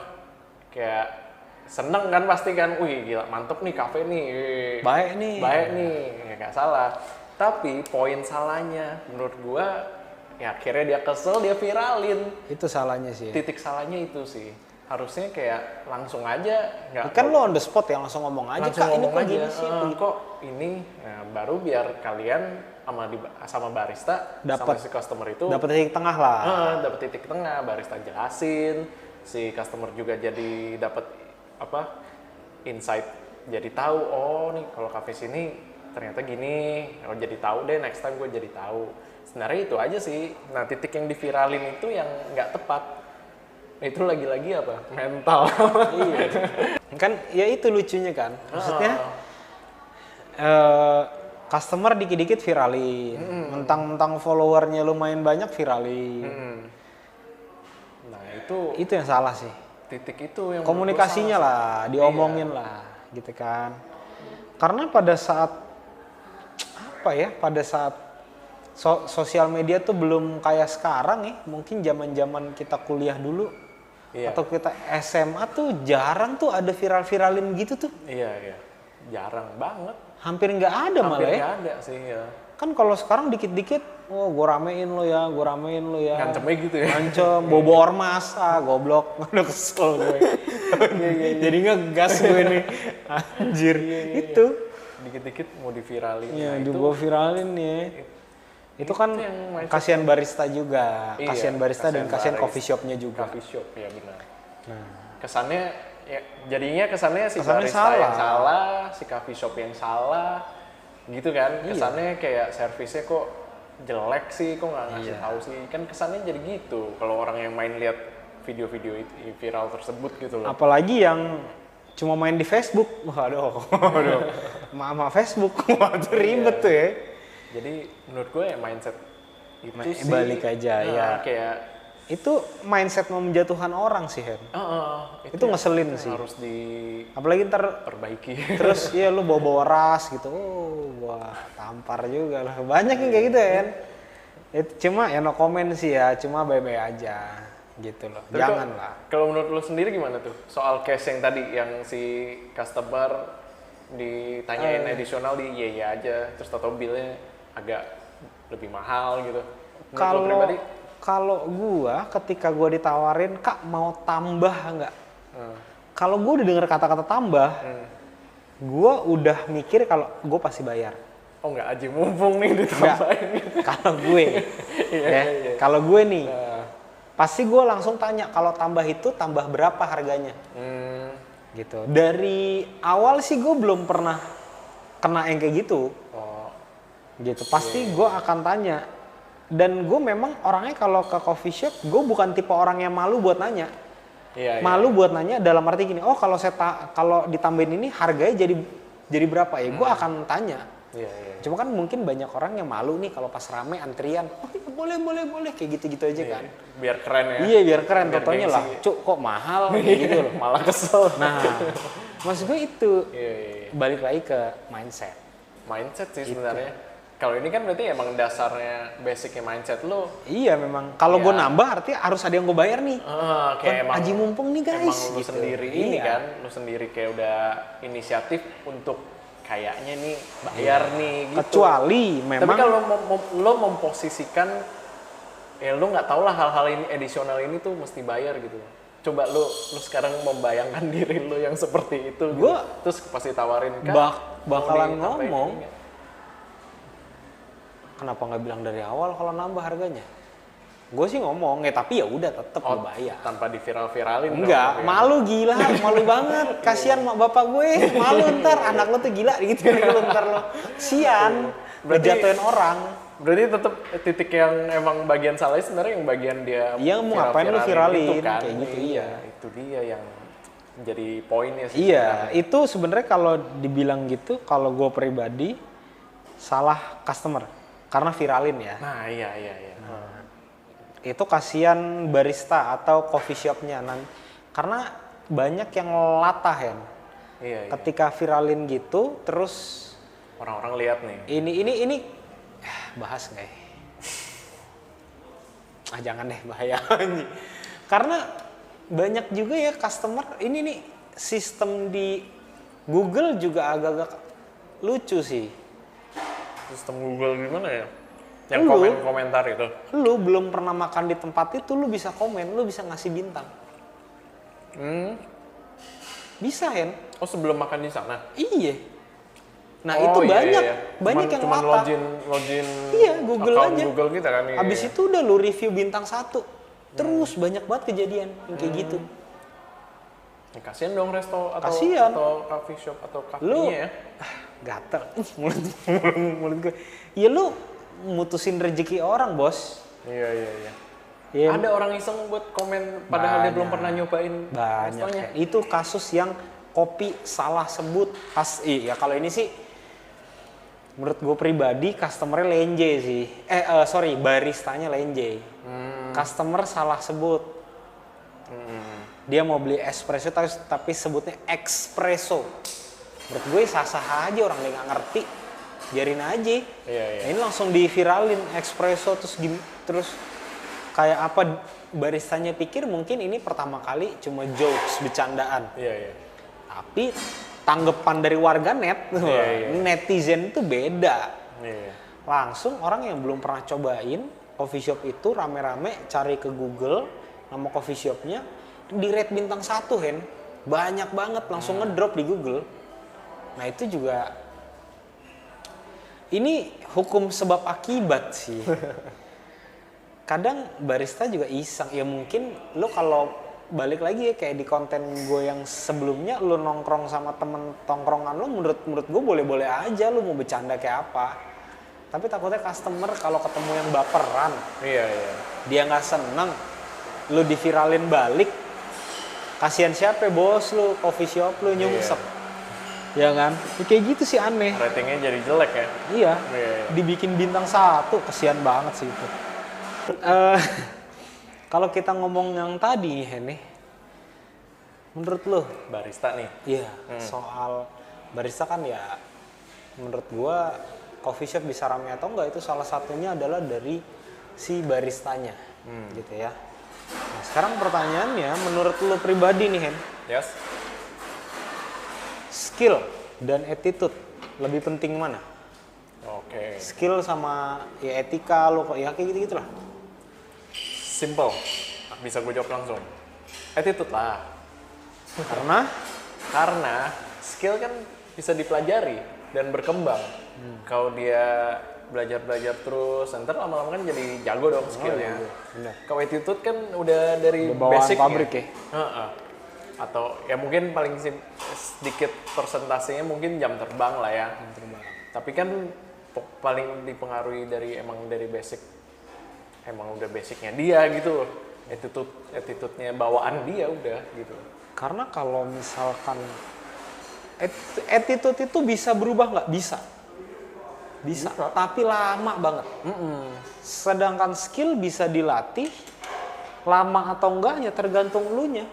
kayak seneng kan pasti kan, wih gila mantep nih kafe nih, Baik nih. ya nggak salah. Tapi poin salahnya menurut gua ya akhirnya dia kesel, dia viralin. Itu salahnya sih. Titik salahnya itu sih. Harusnya kayak langsung aja nggak. Kan lo on the spot ya langsung ngomong aja. Langsung Kak, ini ngomong kok aja, gini sih? kok ini, nah, baru biar kalian sama barista sama si customer itu Dapat titik tengah lah. dapat titik tengah, barista jelasin, si customer juga jadi dapat apa insight, jadi tahu oh nih kalau kafe sini ternyata gini, oh jadi tahu deh next time gue jadi tahu. Sebenarnya itu aja sih. Nah titik yang diviralin itu yang nggak tepat. Itu lagi-lagi apa? Mental. Iya. Kan ya itu lucunya kan. Maksudnya customer dikit-dikit viralin. Mentang-mentang followernya lumayan banyak viralin. Nah itu Itu yang salah sih. titik itu yang Komunikasinya menurut lah, diomongin lah, gitu kan. Karena pada saat pada saat sosial media tuh belum kayak sekarang ya. Mungkin zaman-zaman kita kuliah dulu atau kita SMA tuh jarang tuh ada viral-viralin gitu tuh. Iya, jarang banget. Hampir nggak ada malah ya. Hampir nggak ada sih ya. Kan kalau sekarang dikit-dikit, oh gue ramein lo ya. Ngancemnya gitu ya. Ngancem, bobo ormas, goblok. Udah kesel gue. Jadi ngegas gue nih. Anjir, itu. Dikit-dikit mau diviralin. Iya, Nah, gue viralin nih. Itu kan yang kasihan barista juga. Iya, Kasihan barista dan kasihan barista. coffee shopnya juga. Coffee shop ya benar. Nah, Kesannya ya jadinya kesannya si Kesannya barista salah. yang salah, si coffee shop yang salah. Gitu kan. Iya. Kesannya kayak servisnya kok jelek sih, kok nggak ngasih Iya. tahu sih. Kan kesannya jadi gitu kalau orang yang main lihat video-video itu viral tersebut gitu loh. apalagi yang cuma main di Facebook. Waduh. Mama Facebook. Waduh ribet tuh ya. Jadi menurut gue ya mindset itu sih Balik aja ya. Kayak Itu mindset mau menjatuhkan orang sih, Hen. Itu ngeselin sih. harus Apalagi ntar diperbaiki. terus ya lu bawa ras gitu. Oh, wah, tampar juga lah. Banyak yang kayak gitu, Hen. Itu cuma ya no comment sih ya, cuma bye-bye aja gitu loh. Tapi Jangan lah. Kalau menurut lo sendiri gimana tuh soal case yang tadi yang si customer ditanyain additional di iya aja, terus tato billnya agak lebih mahal gitu. Menurut lo pribadi? Kalau gua ketika gua ditawarin, "Kak, mau tambah nggak?" Kalau gua udah denger kata-kata tambah, gua udah mikir kalau gua pasti bayar. Oh nggak aja mumpung nih ditambahin. Kalau gue, kalau gue nih, pasti gue langsung tanya kalau tambah itu tambah berapa harganya, gitu. Dari awal sih gue belum pernah kena yang kayak gitu, gitu. Pasti gue akan tanya. Dan gue memang orangnya kalau ke coffee shop, gue bukan tipe orang yang malu buat nanya. Malu buat nanya dalam arti gini, oh kalau kalau ditambahin ini harganya jadi berapa ya? Gue akan tanya. Cuma kan mungkin banyak orang yang malu nih kalau pas rame antrian, oh, boleh kayak gitu-gitu aja kan. Biar keren ya. Iya biar keren, Biar totonya gengsi. lah, cuk kok mahal kayak gitu loh. Malah kesel. Nah, maksud gue itu Iya. balik lagi ke mindset. Mindset sih sebenarnya. Kalau ini kan berarti emang dasarnya basicnya mindset lo. Iya memang. Kalau gue nambah artinya harus ada yang gue bayar nih. Kayak emang Aji mumpung nih guys. Emang lu gitu. sendiri ini Iya. kan, lu sendiri kayak udah inisiatif untuk kayaknya nih bayar nih gitu. Kecuali memang. Tapi kalau lo memposisikan ya lo nggak tau lah hal-hal ini additional ini tuh mesti bayar gitu. Coba lo sekarang membayangkan diri lo yang seperti itu gitu. Terus pasti tawarin kan bakalan ngomong. Kenapa nggak bilang dari awal kalau nambah harganya? Gue sih ngomong, tapi ya udah tetep gue bayar. Tanpa di-viral-viralin. Enggak, malu gila, malu banget. Kasihan mak bapak gue, malu ntar anak lo tuh gila gitu lo ntar lo. Sian, ngejatuhin orang. Berarti tetap titik yang emang bagian salahnya sebenarnya yang bagian dia Iya, mau ngapain lu viralin itu kan. kayak gitu, iya. Itu dia yang jadi poinnya sih. Iya, itu sebenarnya kalau dibilang gitu, kalau gue pribadi salah customer karena viralin ya. Nah, iya. Itu kasihan barista atau coffee shopnya karena banyak yang latah ya. Iya. Ketika viralin gitu, terus Orang-orang lihat nih. ini bahas nggak ya? Jangan deh, bahaya. Karena banyak juga ya customer ini nih, sistem di Google juga agak-agak lucu sih. Sistem Google gimana ya? Yang Lu- komen-komentar itu. Lu belum pernah makan di tempat itu, lu bisa komen, lu bisa ngasih bintang. Bisa Hen? Oh, sebelum makan di sana? Iya. Nah Oh, itu iya, banyak, iya. banyak yang Cuman latah. login Iya, Google account aja. Google kita kan. Iya. Abis itu udah lu review bintang 1. Terus banyak banget kejadian yang kayak gitu. Ya, kasian dong resto Kasian. atau coffee shop atau Lu cafe-nya ya. gatel mulut gue. Ya lu mutusin rezeki orang, Bos. Iya. Ya, Ada orang iseng buat komen padahal dia belum Banyak. pernah nyobain banyak. restonya. Ya. Itu kasus yang kopi salah sebut. Ya kalau ini sih menurut gue pribadi customer-nya lenje sih. Baristanya lenje. Customer salah sebut. Dia mau beli espresso tapi sebutnya espresso. Menurut gue sah-sah aja, orang dia nggak ngerti, biarin aja. Iya. Nah, ini langsung diviralin espresso terus kayak apa, baristanya pikir mungkin ini pertama kali cuma jokes, bercandaan. Iya. Tapi tanggapan dari warganet, Iya. netizen itu beda. Iya. Langsung orang yang belum pernah cobain coffee shop itu rame-rame cari ke Google nama coffee shopnya, di rate bintang 1 Hen. Banyak banget langsung ngedrop di Google. Nah itu juga, ini hukum sebab akibat sih. Kadang barista juga iseng, ya mungkin lo kalau balik lagi ya kayak di konten gue yang sebelumnya, lo nongkrong sama temen tongkrongan lo, menurut gue boleh-boleh aja lo mau bercanda kayak apa. Tapi takutnya customer kalau ketemu yang baperan, Iya. dia nggak seneng, lo diviralin balik, kasihan siapa bos lo, coffee shop lo nyungsep. Ya kan? Ya kayak gitu sih aneh. Ratingnya jadi jelek ya. Iya, Iya. dibikin bintang 1, kasihan banget sih itu. Kalau kita ngomong yang tadi nih, menurut lo, Barista nih. iya soal barista kan ya, menurut gua coffee shop bisa ramai atau enggak itu salah satunya adalah dari si baristanya, gitu ya. Nah, sekarang pertanyaannya, menurut lo pribadi nih Hen, Yes. skill dan attitude lebih penting mana? Oke. Skill sama ya etika lo, ya kayak gitu lah. Simple. Bisa gue jawab langsung. Attitude lah. Karena skill kan bisa dipelajari dan berkembang. Kalau dia belajar terus, ntar lama-lama kan jadi jago dong skillnya. iya, benar. Kalau attitude kan udah dari Udah bawaan basicnya. pabrik ya? Heeh. Atau ya mungkin paling sedikit persentasenya mungkin jam terbang lah ya. Tapi kan paling dipengaruhi dari basic, emang udah basicnya dia gitu loh. Attitude-nya bawaan dia udah gitu. Karena kalau misalkan attitude itu bisa berubah nggak? Bisa, tapi lama banget. Sedangkan skill bisa dilatih, lama atau enggaknya tergantung elunya.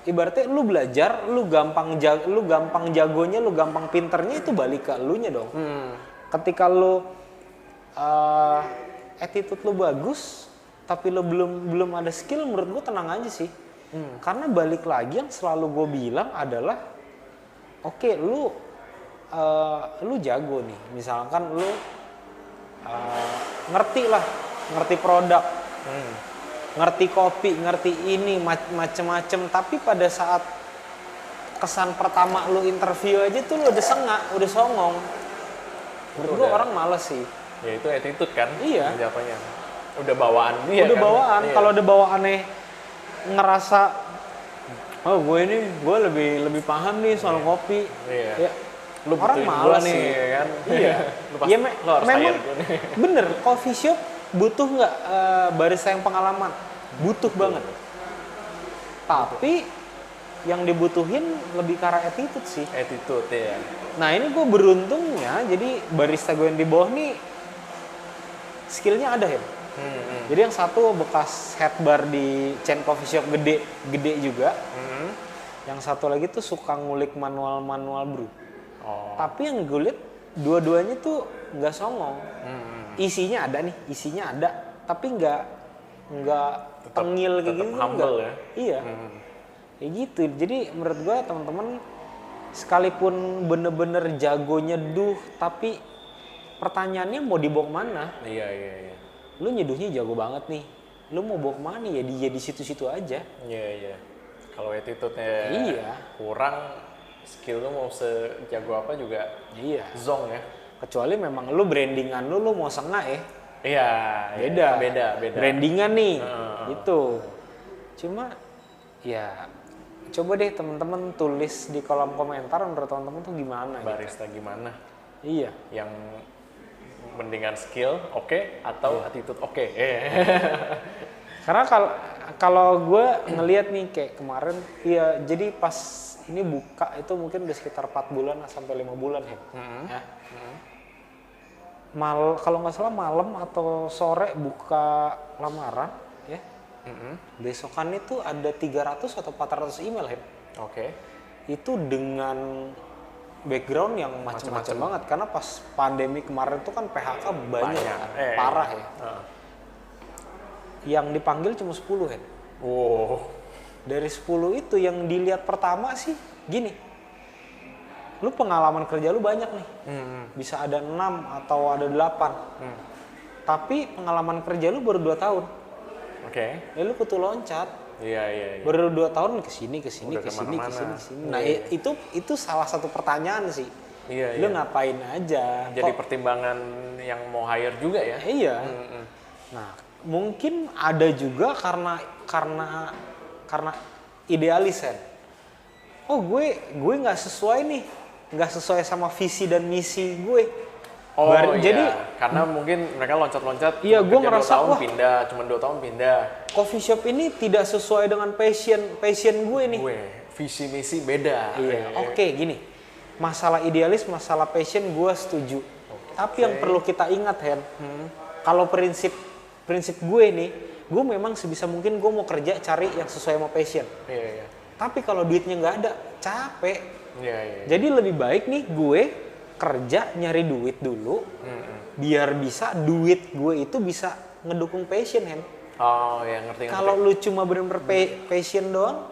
Ibaratnya lu belajar, lu gampang jagonya, lu gampang pinternya, itu balik ke elunya dong. Ketika lu attitude lu bagus, tapi lu belum ada skill, menurut gua tenang aja sih. Karena balik lagi yang selalu gue bilang adalah, oke, lu jago nih, misalkan lu ngerti produk, ngerti kopi, ngerti ini macem-macem, tapi pada saat kesan pertama lu interview aja tuh lu udah udah songong. Menurut gue orang males sih. Ya itu attitude kan? Iya. Jawabannya. Udah bawaan dia Udah kan? bawaan. Iya. Kalau udah bawaannya ngerasa, oh gue lebih paham nih soal kopi. Iya. Ya, Lu orang butuhin malas gua nih, sih. ya kan? Iya. Lu pasti, Ya, lu harus memang hire gua nih. bener, coffee shop butuh nggak barista yang pengalaman? Butuh banget. Tapi yang dibutuhin lebih ke arah attitude sih. Attitude ya. Nah ini gue beruntungnya, jadi barista gue yang di bawah nih skillnya ada ya. Jadi yang satu bekas head bar di chain coffee shop gede juga. Yang satu lagi tuh suka ngulik manual brew. Tapi yang gue lihat dua-duanya tuh nggak songong. Isinya ada, tapi nggak tengil kayak gitu. Humble ya. Iya. Kayak gitu. Jadi menurut gue teman-teman sekalipun bener-bener jagonya nyeduh, tapi pertanyaannya mau dibawa kemana? Iya. Lu nyeduhnya jago banget nih. Lu mau bawa kemana ya? Dia di situ-situ aja. Iya. Kalau attitude-nya kurang, skill lu mau sejago apa juga zong ya. Kecuali memang lu brandingan lu mau sengak ya. Iya. Beda. Brandingan nih, gitu. Cuma ya coba deh teman-teman tulis di kolom komentar menurut teman-teman tuh gimana. Barista gimana? Iya. Yang mendingan skill oke, atau attitude oke. Karena kalau gue ngelihat nih kayak kemarin, ya jadi pas ini buka itu mungkin udah sekitar 4 bulan sampai 5 bulan ya. Kalau nggak salah malam atau sore buka lamaran ya. Besokan itu ada 300 atau 400 email ya. Oke. Itu dengan background yang macam-macam banget karena pas pandemi kemarin itu kan PHK banyak. Parah ya. Yang dipanggil cuma 10 ya. Dari 10 itu yang dilihat pertama sih gini. Lu pengalaman kerja lu banyak nih. Bisa ada 6 atau ada 8. Tapi pengalaman kerja lu baru 2 tahun. Oke. Ya lu kutu loncat. Iya. Baru 2 tahun kesini. Nah itu salah satu pertanyaan sih. Lu ngapain aja? Jadi pertimbangan yang mau hire juga ya? Iya. Nah mungkin ada juga karena idealis kan. Gue nggak sesuai nih, nggak sesuai sama visi dan misi gue. Jadi karena mungkin mereka loncat-loncat. Iya, gue ngerasa 2 tahun pindah, cuma 2 tahun pindah. Coffee shop ini tidak sesuai dengan passion gue nih. Visi misi beda. Iya. Oke, gini. Masalah idealis, masalah passion gue setuju. Tapi yang perlu kita ingat, Hen, kalau prinsip gue nih, gue memang sebisa mungkin gue mau kerja cari yang sesuai sama passion. Iya. Tapi kalau duitnya nggak ada, capek. Iya. Jadi lebih baik nih gue kerja nyari duit dulu, biar bisa duit gue itu bisa ngedukung passion, Hen. Ngerti. Kalau lu cuma bener-bener passion doang,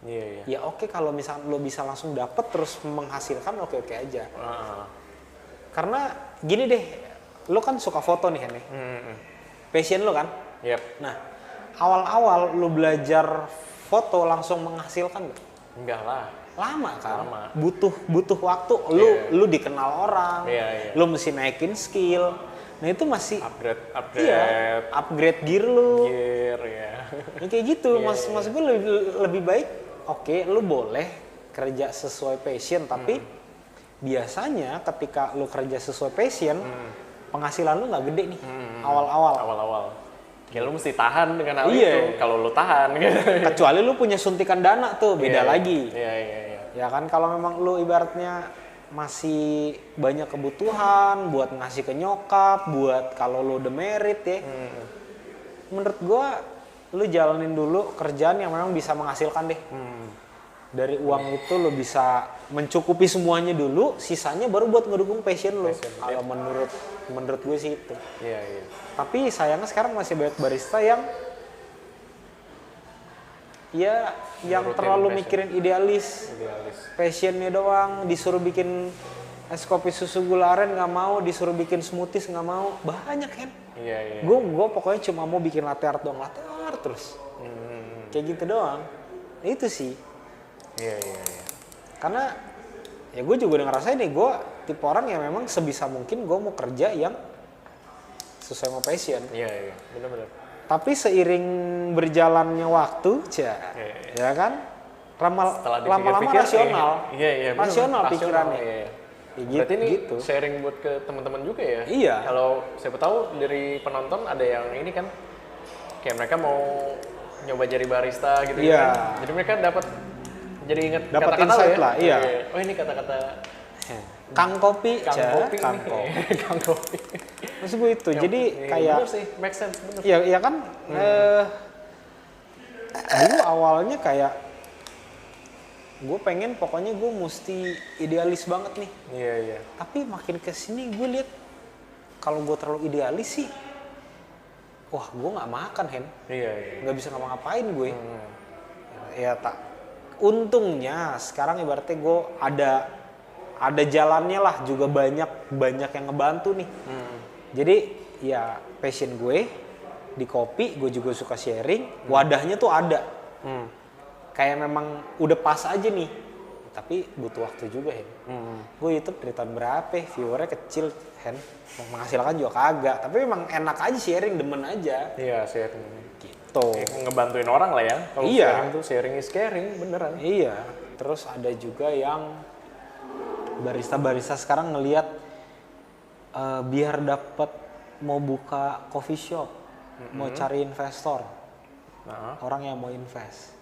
iya. ya oke, kalau misalnya lu bisa langsung dapet terus menghasilkan, oke aja. Karena gini deh, lu kan suka foto nih, Hen. Passion lu kan? Yep. Nah, awal-awal lu belajar foto langsung menghasilkan nggak? Enggak lah. Lama kan? Lama. Butuh waktu. Lu dikenal orang. Lu mesti naikin skill. Nah itu masih upgrade gear lu. Nah, kayak gitu. Mas gue lebih baik. Oke, lu boleh kerja sesuai passion, tapi biasanya ketika lu kerja sesuai passion, penghasilan lu nggak gede nih awal-awal. Ya lu mesti tahan dengan hal itu. Kalau lu tahan. Kecuali lu punya suntikan dana tuh, beda lagi. Iya. Ya kan, kalau memang lu ibaratnya masih banyak kebutuhan buat ngasih ke nyokap, buat kalau lu udah merit ya. Menurut gua lu jalanin dulu kerjaan yang memang bisa menghasilkan deh. Dari uang itu lu bisa mencukupi semuanya dulu, sisanya baru buat ngedukung passion lu. Kalau menurut gue sih itu. Iya. Tapi sayangnya sekarang masih banyak barista yang terlalu mikirin idealis. Passionnya doang, disuruh bikin es kopi susu gula aren nggak mau, disuruh bikin smoothies nggak mau, banyak kan. Iya. Gue pokoknya cuma mau bikin latte art doang, latte art terus. Kayak gitu doang. Itu sih. Iya. Karena ya gue juga udah ngerasain nih, gue tipe orang yang memang sebisa mungkin gue mau kerja yang sesuai sama passion. Iya, benar-benar. Tapi seiring berjalannya waktu, ya kan, lama-lama rasional. Iya, rasional pikirannya. Iya. Ya, berarti ini gitu. sharing buat ke teman-teman juga ya? Iya. Kalau siapa tahu dari penonton ada yang ini kan, kayak mereka mau nyoba jadi barista gitu Iya. kan. Jadi mereka dapat Jadi inget Dapat kata-kata insight ya? lah, iya. Oh ini kata-kata Kang Kopi, Kang Ca. Kopi Kang nih. Kopi. Kang Kopi. Maksud gue itu, jadi Iya, kayak bener sih, make sense, bener. ya kan dulu awalnya kayak gue pengen pokoknya gue mesti idealis banget nih. Iya, iya. Tapi makin kesini gue lihat kalau gue terlalu idealis sih, wah gue nggak makan Hen, Iya, iya. nggak bisa ngapa-ngapain gue. Ya tak. Untungnya sekarang ibaratnya gue ada jalannya lah, juga banyak yang ngebantu nih. Jadi ya passion gue di kopi, gue juga suka sharing, wadahnya tuh ada. Kayak memang udah pas aja nih, tapi butuh waktu juga Hen. Gue YouTube dari tahun berapa, viewernya kecil Hen, menghasilkan juga kagak, tapi memang enak aja sharing, demen aja Iya, sharing. gitu. Ngebantuin orang lah ya. Kalau Iya. sharing tuh sharing is caring, beneran. Iya, terus ada juga yang barista sekarang ngelihat biar dapat mau buka coffee shop, mau cari investor, orang yang mau invest,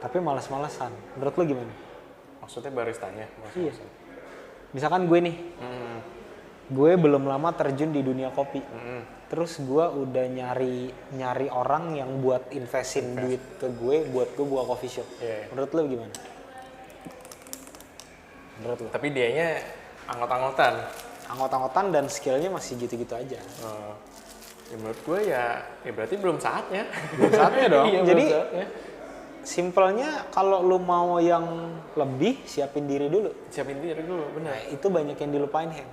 tapi malas-malasan. Menurut lo gimana? Maksudnya baristanya? Iya. Misalkan gue nih, gue belum lama terjun di dunia kopi, terus gue udah nyari orang yang buat investin duit ke gue, buat gue buka coffee shop. Iya. Menurut lo gimana? Menurut lo? Tapi dianya anggot-anggotan. Anggot-anggotan dan skillnya masih gitu-gitu aja. Ya menurut gue ya berarti belum saatnya. Belum saatnya dong. Iya, Jadi belum saatnya. simpelnya kalau lu mau yang lebih, siapin diri dulu. Siapin diri dulu, benar. Nah, itu banyak yang dilupain Hen.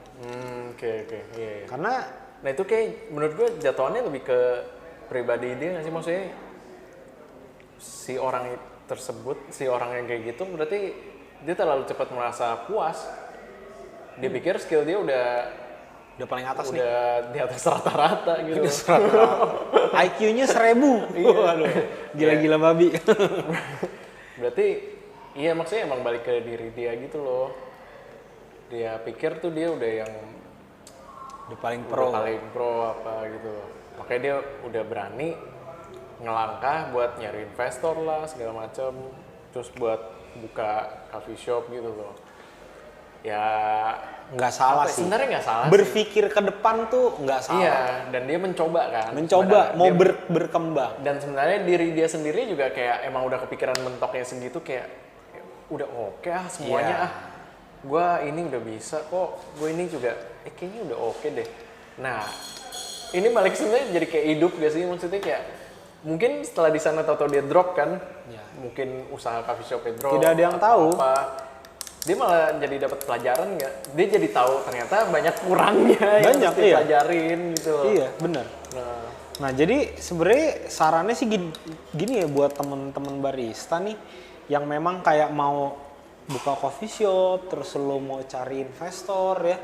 Oke. Iya, iya. Karena Nah itu kayak menurut gue jatuhannya lebih ke pribadi dia nggak sih, maksudnya si orang tersebut, si orang yang kayak gitu berarti dia terlalu cepat merasa puas. Dia pikir skill dia udah paling atas nih. udah di atas rata-rata gitu. IQ-nya 1000. Waduh, gila-gila babi. Berarti iya maksudnya emang balik ke diri dia gitu loh. Dia pikir tuh dia udah yang Udah paling pro apa gitu. Makanya dia udah berani ngelangkah buat nyari investor lah segala macam, terus buat buka coffee shop gitu loh. Ya Nggak salah sih. sebenarnya nggak salah. Berpikir ke depan tuh nggak salah. Iya, dan dia mencoba kan. Mencoba, Sebenarnya mau dia- berkembang. Dan sebenarnya diri dia sendiri juga kayak emang udah kepikiran mentoknya segitu kayak udah oke semuanya Iya. Gua ini udah bisa kok, gue ini juga kayaknya udah oke deh. Nah ini balik sebenarnya jadi kayak hidup gak sih, maksudnya kayak mungkin setelah di sana tahu dia drop kan, Iya. mungkin usaha coffee shopnya drop. Tidak ada yang atau tahu. apa. Dia malah jadi dapat pelajaran nggak? Dia jadi tahu ternyata banyak kurangnya yang Banyak, harus iya. dipelajarin gitu loh. Iya, benar. Nah, jadi sebenarnya sarannya sih gini ya buat temen-temen barista nih yang memang kayak mau buka coffee shop, terus lo mau cari investor ya.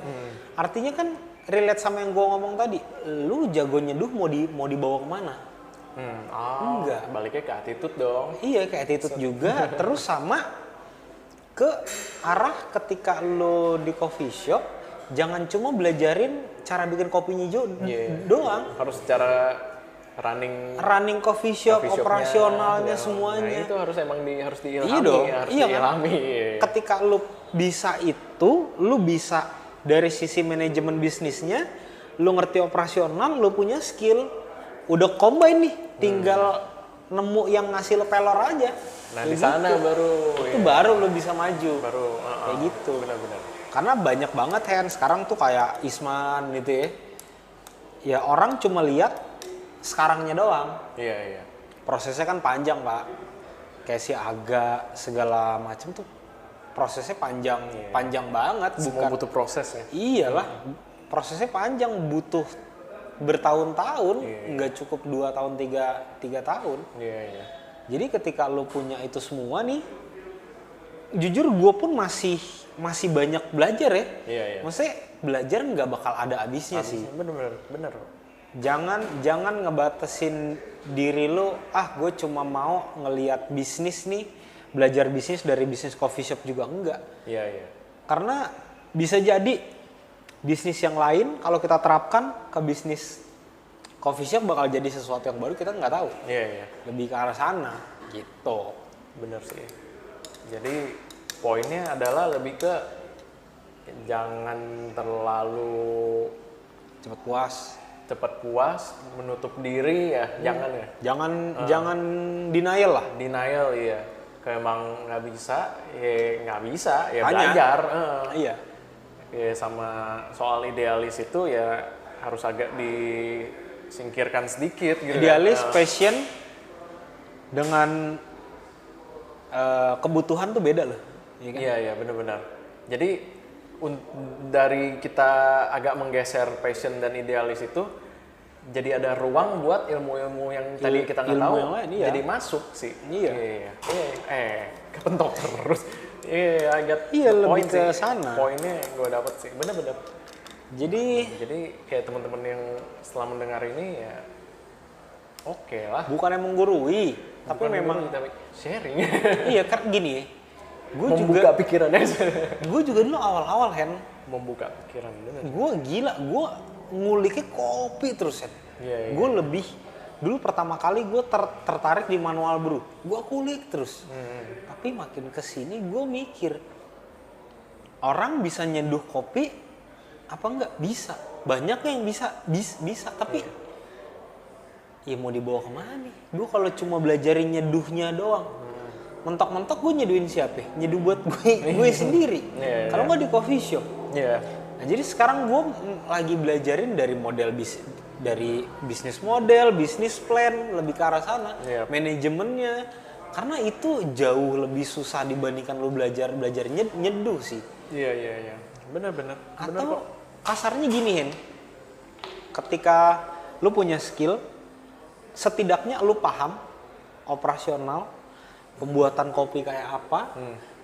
Artinya kan relate sama yang gue ngomong tadi. Lu jago nyeduh mau dibawa kemana? Enggak. Baliknya ke attitude dong. Iya, kayak attitude juga. Terus sama ke arah ketika lo di coffee shop, jangan cuma belajarin cara bikin kopinya doang. Harus secara running Coffee shop, coffee shopnya operasionalnya juga. semuanya. Nah, itu harus emang harus diilhami. Iya dong, Harus iya kan? diilhami. Ketika lu bisa itu, lu bisa dari sisi manajemen bisnisnya, lu ngerti operasional, lu punya skill, udah combine nih, tinggal nemu yang ngasih lu pelor aja. Nah, Kayak di sana gitu. baru Itu baru lu bisa maju. baru Kayak gitu. benar-benar. Karena banyak banget Hen, sekarang tuh kayak Isman gitu ya. Ya orang cuma lihat sekarangnya doang. Iya. Prosesnya kan panjang Pak, kayak si Aga segala macam tuh prosesnya panjang banget. Semua butuh proses ya. Iyalah, prosesnya panjang, butuh bertahun-tahun, nggak cukup 2 tahun 3 tahun. Iya. Jadi ketika lo punya itu semua nih, jujur gue pun masih banyak belajar ya. Iya. Maksudnya belajar nggak bakal ada habisnya sih. Bener. Jangan ngebatasin diri lo, gue cuma mau ngelihat bisnis nih, belajar bisnis dari bisnis coffee shop juga enggak. Iya. Karena bisa jadi bisnis yang lain kalau kita terapkan ke bisnis coffee shop bakal jadi sesuatu yang baru, kita nggak tahu. Iya. Lebih ke arah sana gitu. Bener sih. Jadi poinnya adalah lebih ke jangan terlalu cepat puas, menutup diri ya, jangan ya. Jangan denial lah. Denial iya. Kayak emang nggak bisa, ya Tanya. belajar. Iya. Ya sama soal idealis itu ya harus agak disingkirkan sedikit gitu. Idealis, passion dengan kebutuhan tuh beda loh. Iya kan? Iya benar-benar. Jadi dari kita agak menggeser passion dan idealis itu, jadi ada ruang buat ilmu-ilmu yang tadi kita nggak tahu yang lain, iya. jadi masuk sih. Iya. Kepentok terus. Agak lebih ke sana. Poinnya gue dapet sih, bener-bener. Jadi kayak teman-teman yang setelah mendengar ini ya, oke lah. bukan yang menggurui, tapi Bukan memang kita sharing. iya kan gini. Gue Membuka pikirannya. juga dulu awal-awal Hen, Membuka pikiran bener. gue gila, gue nguliknya kopi terus Hen. Iya. Gue lebih dulu pertama kali gue tertarik di manual brew, gue kulik terus. Tapi makin kesini gue mikir, orang bisa nyeduh kopi apa enggak? Bisa, banyak yang bisa tapi ya mau dibawa kemana nih? Gue kalau cuma belajarin nyeduhnya doang, mentok-mentok gue nyeduhin siapa? Nyeduh buat gue sendiri. Kalau nggak di coffee shop. Nah, jadi sekarang gue lagi belajarin dari model dari bisnis model, bisnis plan, lebih ke arah sana, manajemennya. Karena itu jauh lebih susah dibandingkan lu belajar nyeduh sih. Iya. Benar. Atau kasarnya gini Hen, ketika lu punya skill, setidaknya lu paham operasional, pembuatan kopi kayak apa,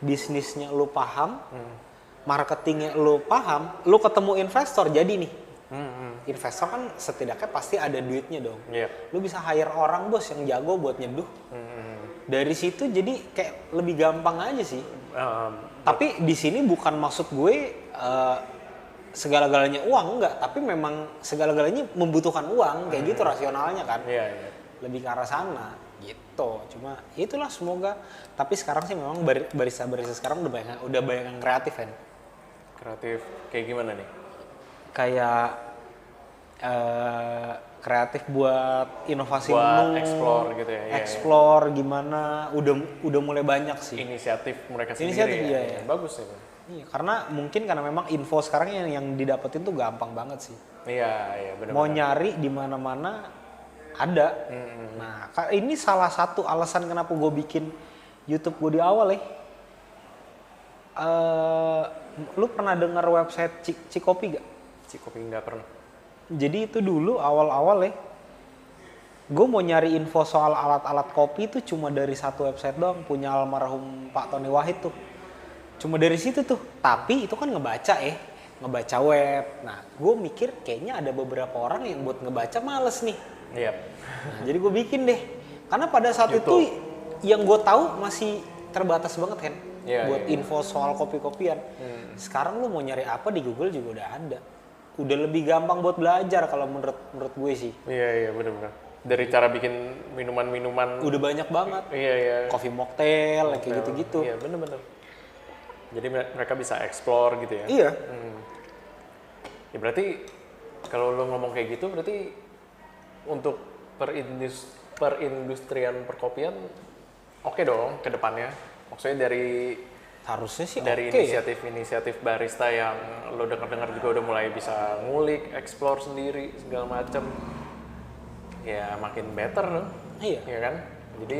bisnisnya lu paham, marketingnya lu paham, lu ketemu investor jadi nih. Investor kan setidaknya pasti ada duitnya dong. Lu bisa hire orang bos yang jago buat nyeduh. Dari situ jadi kayak lebih gampang aja sih. Tapi di sini bukan maksud gue segala-galanya uang, enggak. Tapi memang segala-galanya membutuhkan uang, kayak gitu rasionalnya kan. Lebih ke arah sana gitu. Cuma itulah semoga. Tapi sekarang sih memang barista-barista sekarang udah banyak yang kreatif kan. Kreatif kayak gimana nih? Kayak kreatif buat inovasi Buat menu, explore gitu ya. explore gimana, udah mulai banyak sih. Inisiatif mereka sendiri. Inisiatif, ya. iya. Bagus ya. Iya, karena mungkin karena memang info sekarang yang didapetin tuh gampang banget sih. Iya, benar. Mau nyari di mana-mana ada. Nah, ini salah satu alasan kenapa gue bikin YouTube gue di awal ya. Lu pernah dengar website Cikopi gak? Cikopi nggak pernah. Jadi itu dulu awal-awal ya, gue mau nyari info soal alat-alat kopi itu cuma dari satu website doang, punya almarhum Pak Tony Wahid tuh. Cuma dari situ tuh, tapi itu kan ngebaca web. Nah, gue mikir kayaknya ada beberapa orang yang buat ngebaca males nih. Iya. Nah, jadi gue bikin deh, karena pada saat itu yang gue tahu masih terbatas banget kan, buat info soal kopi-kopian. Sekarang lu mau nyari apa di Google juga udah ada. Udah lebih gampang buat belajar kalau menurut gue sih. Iya, benar-benar. Dari cara bikin minuman-minuman udah banyak banget. Iya. Coffee mocktail, kayak gitu-gitu. Iya, benar-benar. Jadi mereka bisa explore gitu ya. Iya. Ya berarti kalau lo ngomong kayak gitu berarti untuk perindustrian perkopian oke dong ke depannya. Maksudnya harusnya sih dari okay, inisiatif barista yang lo dengar juga udah mulai bisa ngulik, explore sendiri segala macam. Ya makin better loh. Iya. Iya kan? Jadi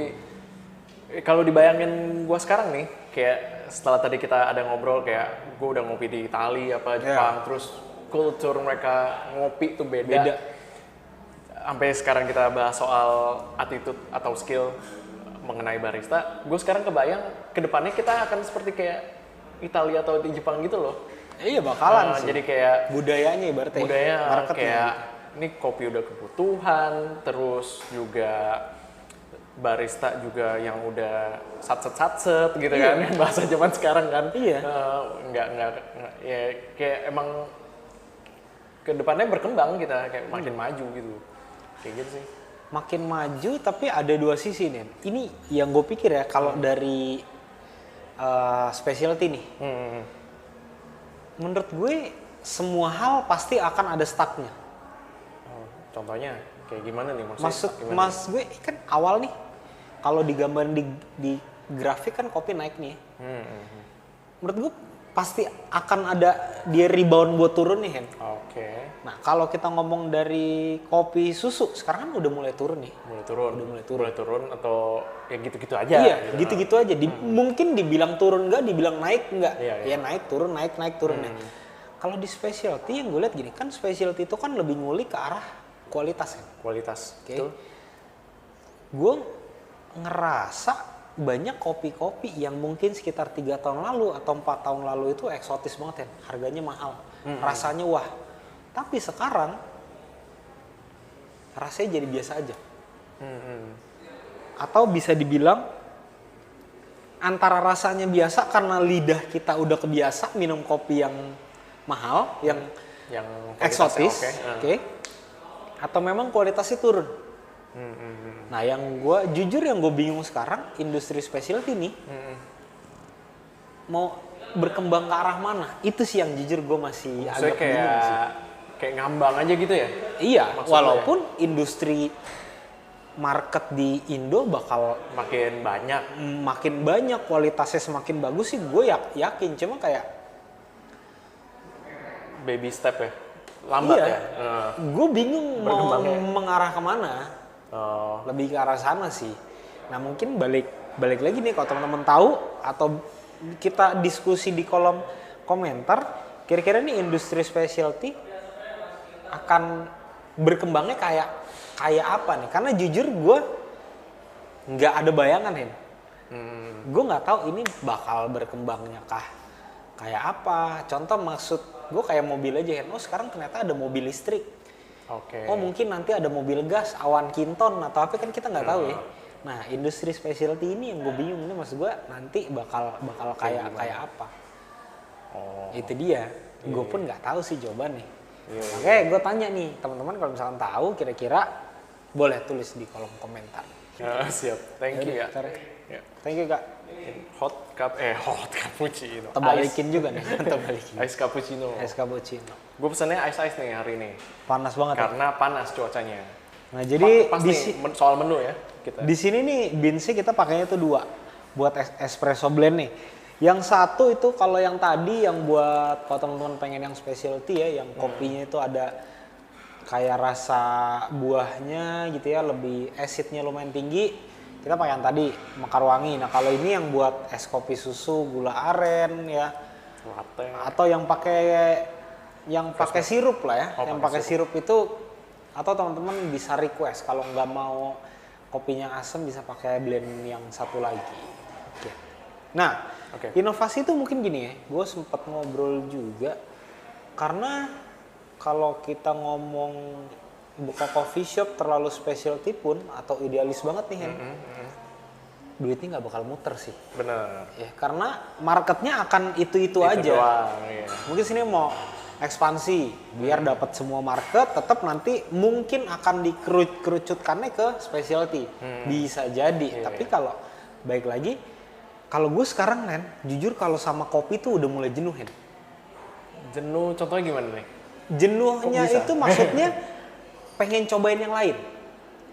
kalau dibayangin gua sekarang nih, kayak setelah tadi kita ada ngobrol kayak gua udah ngopi di Itali Jepang, terus culture mereka ngopi tuh beda. Sampai sekarang kita bahas soal attitude atau skill mengenai barista, gue sekarang kebayang kedepannya kita akan seperti kayak Italia atau di Jepang gitu loh. Iya bakalan sih. Jadi kayak budayanya ibaratnya. Budaya kayak ini kopi udah kebutuhan, terus juga barista juga yang udah satset gitu kan, bahasa zaman sekarang kan. Iya. Nggak ya kayak emang kedepannya berkembang kita kayak makin maju gitu, kayak gitu sih. Makin maju tapi ada dua sisi nih. Ini yang gue pikir ya kalau dari specialty nih. Menurut gue semua hal pasti akan ada stucknya. Contohnya kayak gimana nih Mas gue kan awal nih kalau digambarin di grafik kan kopi naik nih. Menurut gue pasti akan ada dia rebound buat turun nih, Hen. Nah, kalau kita ngomong dari kopi susu sekarang kan udah mulai turun nih. Mulai turun atau ya gitu-gitu aja. Iya, gitu-gitu aja. Mungkin dibilang turun enggak, dibilang naik enggak. Ya naik turun, naik turun. Kalau di specialty yang gue lihat gini, kan specialty itu kan lebih ngulik ke arah kualitas kan. Kualitas. Okay. Gue ngerasa banyak kopi-kopi yang mungkin sekitar 3 tahun lalu atau 4 tahun lalu itu eksotis banget ya, harganya mahal, rasanya wah. Tapi sekarang rasanya jadi biasa aja. Atau bisa dibilang antara rasanya biasa karena lidah kita udah kebiasa minum kopi yang mahal, yang eksotis, oke. Atau memang kualitasnya turun. Nah, yang gue bingung sekarang industri specialty nih mau berkembang ke arah mana? Itu sih yang jujur gue masih agak bingung sih. Kayak ngambang aja gitu ya? Iya, walaupun industri market di Indo bakal makin banyak, kualitasnya semakin bagus sih, gue yakin. Cuma kayak baby step ya, lambat ya. Gue bingung mau mengarah kemana. Lebih ke arah sana sih. Nah, mungkin balik lagi nih kalau teman-teman tahu atau kita diskusi di kolom komentar, kira-kira nih industri specialty akan berkembangnya kayak apa nih? Karena jujur gue nggak ada bayangan, Hen. Gue nggak tahu ini bakal berkembangnya kayak apa. Contoh maksud gue kayak mobil aja, Hen. Oh, sekarang ternyata ada mobil listrik. Oh, mungkin nanti ada mobil gas, awan kinton atau apa, kan kita nggak tahu ya. Nah, industri specialty ini yang gue bingung, ini maksud gue nanti bakal kayak apa. Itu dia. Gue pun nggak tahu sih jawabannya. Oke, gue tanya nih teman-teman, kalau misalkan tahu kira-kira boleh tulis di kolom komentar. Siap, thank you ya. Thank you, Kak. Hot cappuccino. Tebalikin juga nih, Ice cappuccino. Gue pesannya ice nih hari ini. Panas banget. Karena panas cuacanya. Nah, jadi soal menu ya kita. Di sini nih beansnya kita pakainya tuh 2 buat espresso blend nih. Yang satu itu kalau yang tadi yang buat kalau teman-teman pengen yang specialty ya, yang kopinya itu ada kayak rasa buahnya gitu ya, lebih acidnya lumayan tinggi. Kita pakai yang tadi mekar wangi. Nah, kalau ini yang buat es kopi susu gula aren ya, latte, atau yang pakai sirup lah ya. Yang pakai sirup itu, atau teman-teman bisa request kalau nggak mau kopinya asam bisa pakai blend yang satu lagi. Oke. Nah, inovasi itu mungkin gini ya. Gue sempat ngobrol juga karena kalau kita ngomong buka coffee shop terlalu specialty pun atau idealis banget nih, duitnya nggak bakal muter sih. Bener. Ya, karena marketnya akan itu aja. Doang, iya. Mungkin sini mau ekspansi biar dapat semua market, tetap nanti mungkin akan dikerucutkannya ke specialty. Bisa jadi. Tapi kalau baik lagi, kalau gue sekarang Nen, jujur kalau sama kopi tuh udah mulai jenuh, Hen. Jenuh contohnya gimana nih? Jenuhnya itu maksudnya pengen cobain yang lain.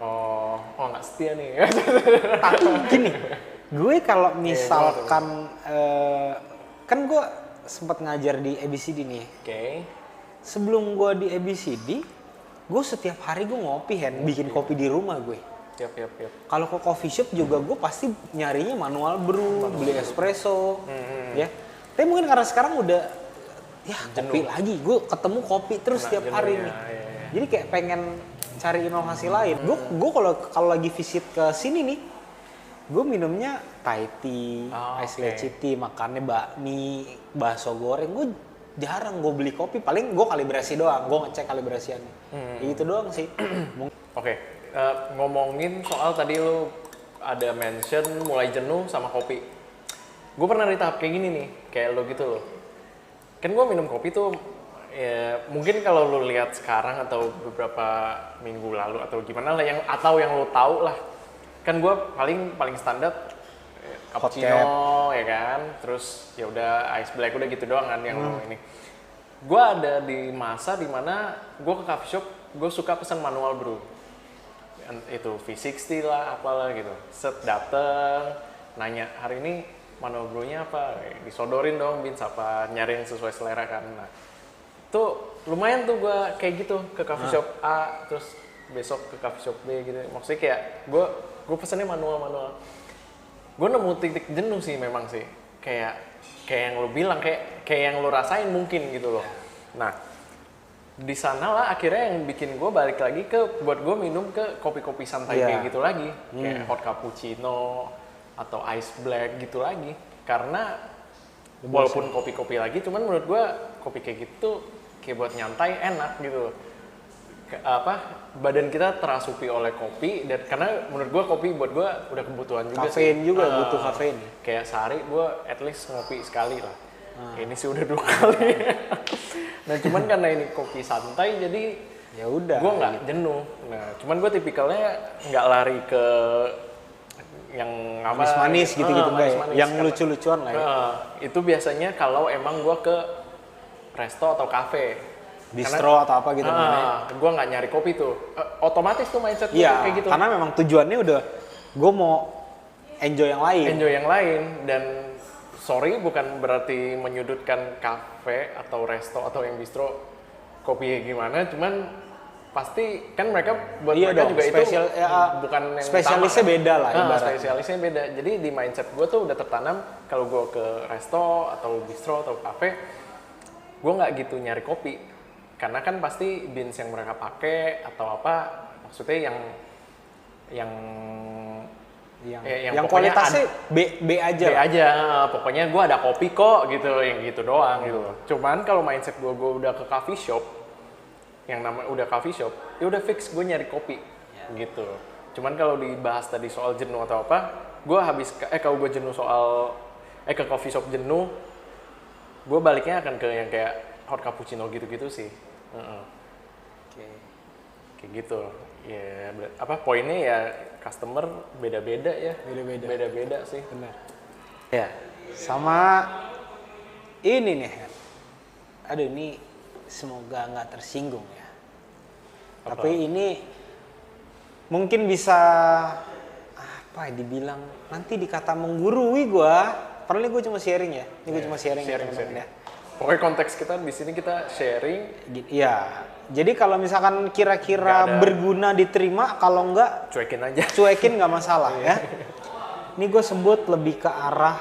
Oh nggak setia nih. Tapi gini, gue kalau misalkan kan gue sempat ngajar di ABCD nih. Sebelum gue di ABCD, gue setiap hari gue ngopi, Hen, bikin kopi di rumah gue. Kalau ke coffee shop juga gue pasti nyarinya manual brew, beli espresso, ya. Tapi mungkin karena sekarang udah kopi lagi, gue ketemu kopi terus setiap hari nih. Jadi kayak pengen cari inovasi lain. Gue kalau lagi visit ke sini nih, gue minumnya Thai tea, ice leci tea, makannya bakmi, bakso goreng. Gue jarang gue beli kopi, paling gue kalibrasi doang, gue ngecek kalibrasiannya. Itu doang sih. Ngomongin soal tadi lu ada mention mulai jenuh sama kopi. Gue pernah di tahap kayak gini nih, kayak lo gitu loh. Kan gue minum kopi tuh ya, mungkin kalau lo lihat sekarang atau beberapa minggu lalu atau gimana lah yang lo tahu lah. Kan gue paling standar cappuccino ya kan, terus ya udah ice black udah gitu doang kan yang ini. Gue ada di masa dimana gue ke coffee shop, gue suka pesan manual brew, itu V60 lah apalah gitu. Set dateng, nanya hari ini manual brewnya apa, disodorin dong beans apa, nyari yang sesuai selera kan. Nah, tuh lumayan tuh gue kayak gitu ke coffee shop A, terus besok ke coffee shop B gitu. Maksudnya kayak gue pesannya manual. Gue nemu titik jenuh sih memang sih, kayak yang lo bilang, kayak yang lo rasain mungkin gitu loh. Nah, di sana lah akhirnya yang bikin gue balik lagi buat gue minum ke kopi-kopi santai kayak gitu lagi, kayak hot cappuccino atau ice black gitu lagi. Karena walaupun kopi-kopi lagi, cuman menurut gue kopi kayak gitu kayak buat nyantai enak gitu. Badan kita terasupi oleh kopi, dan karena menurut gue kopi buat gue udah kebutuhan juga kafein sih. juga butuh kafein. Kayak sehari gue at least ngopi sekali lah. Ini sih udah 2 kali. Nah cuman karena ini kopi santai jadi Ya udah. gue nggak jenuh. Nah cuman gue tipikalnya nggak lari ke yang manis-manis gitu-gitu enggak ya? manis-manis. Yang lucu-lucuan lah ya. Itu biasanya kalau emang gue ke resto atau kafe. Bistro atau apa gitu namanya. Gue nggak nyari kopi tuh, otomatis tuh mindset gue Iya, kayak gitu. karena memang tujuannya udah gue mau enjoy yang lain. Enjoy yang lain, dan sorry bukan berarti menyudutkan kafe atau resto atau yang bistro kopi gimana, cuman pasti kan mereka buat mereka dong, juga spesial, itu bukan yang spesialisnya utama, kan? beda lah ibaratnya. Spesialisnya beda. Jadi di mindset gue tuh udah tertanam kalau gue ke resto atau bistro atau kafe, gue nggak gitu nyari kopi. Karena kan pasti beans yang mereka pakai atau apa, maksudnya yang kualitasnya B aja. B aja, pokoknya gue ada kopi kok gitu, yang gitu doang gitu. Cuman kalau mindset gue udah ke coffee shop, yang namanya udah coffee shop, ya udah fix gue nyari kopi gitu. Cuman kalau dibahas tadi soal jenuh atau apa, gue kalau gue jenuh soal ke coffee shop jenuh, gue baliknya akan ke yang kayak hot cappuccino gitu-gitu sih. Kayak gitu. Ya, poinnya ya customer beda-beda ya. Beda-beda sih. Benar. Ya, sama ini nih. Aduh, ini semoga nggak tersinggung ya. Tapi ini mungkin bisa dibilang nanti dikata menggurui gua. Padahal gue cuma sharing ya. Ini gue cuma sharing. Ya. Pokoknya konteks kita di sini kita sharing. Iya. Jadi kalau misalkan kira-kira berguna diterima, kalau enggak cuekin aja. Cuekin nggak masalah ya. Ini gue sebut lebih ke arah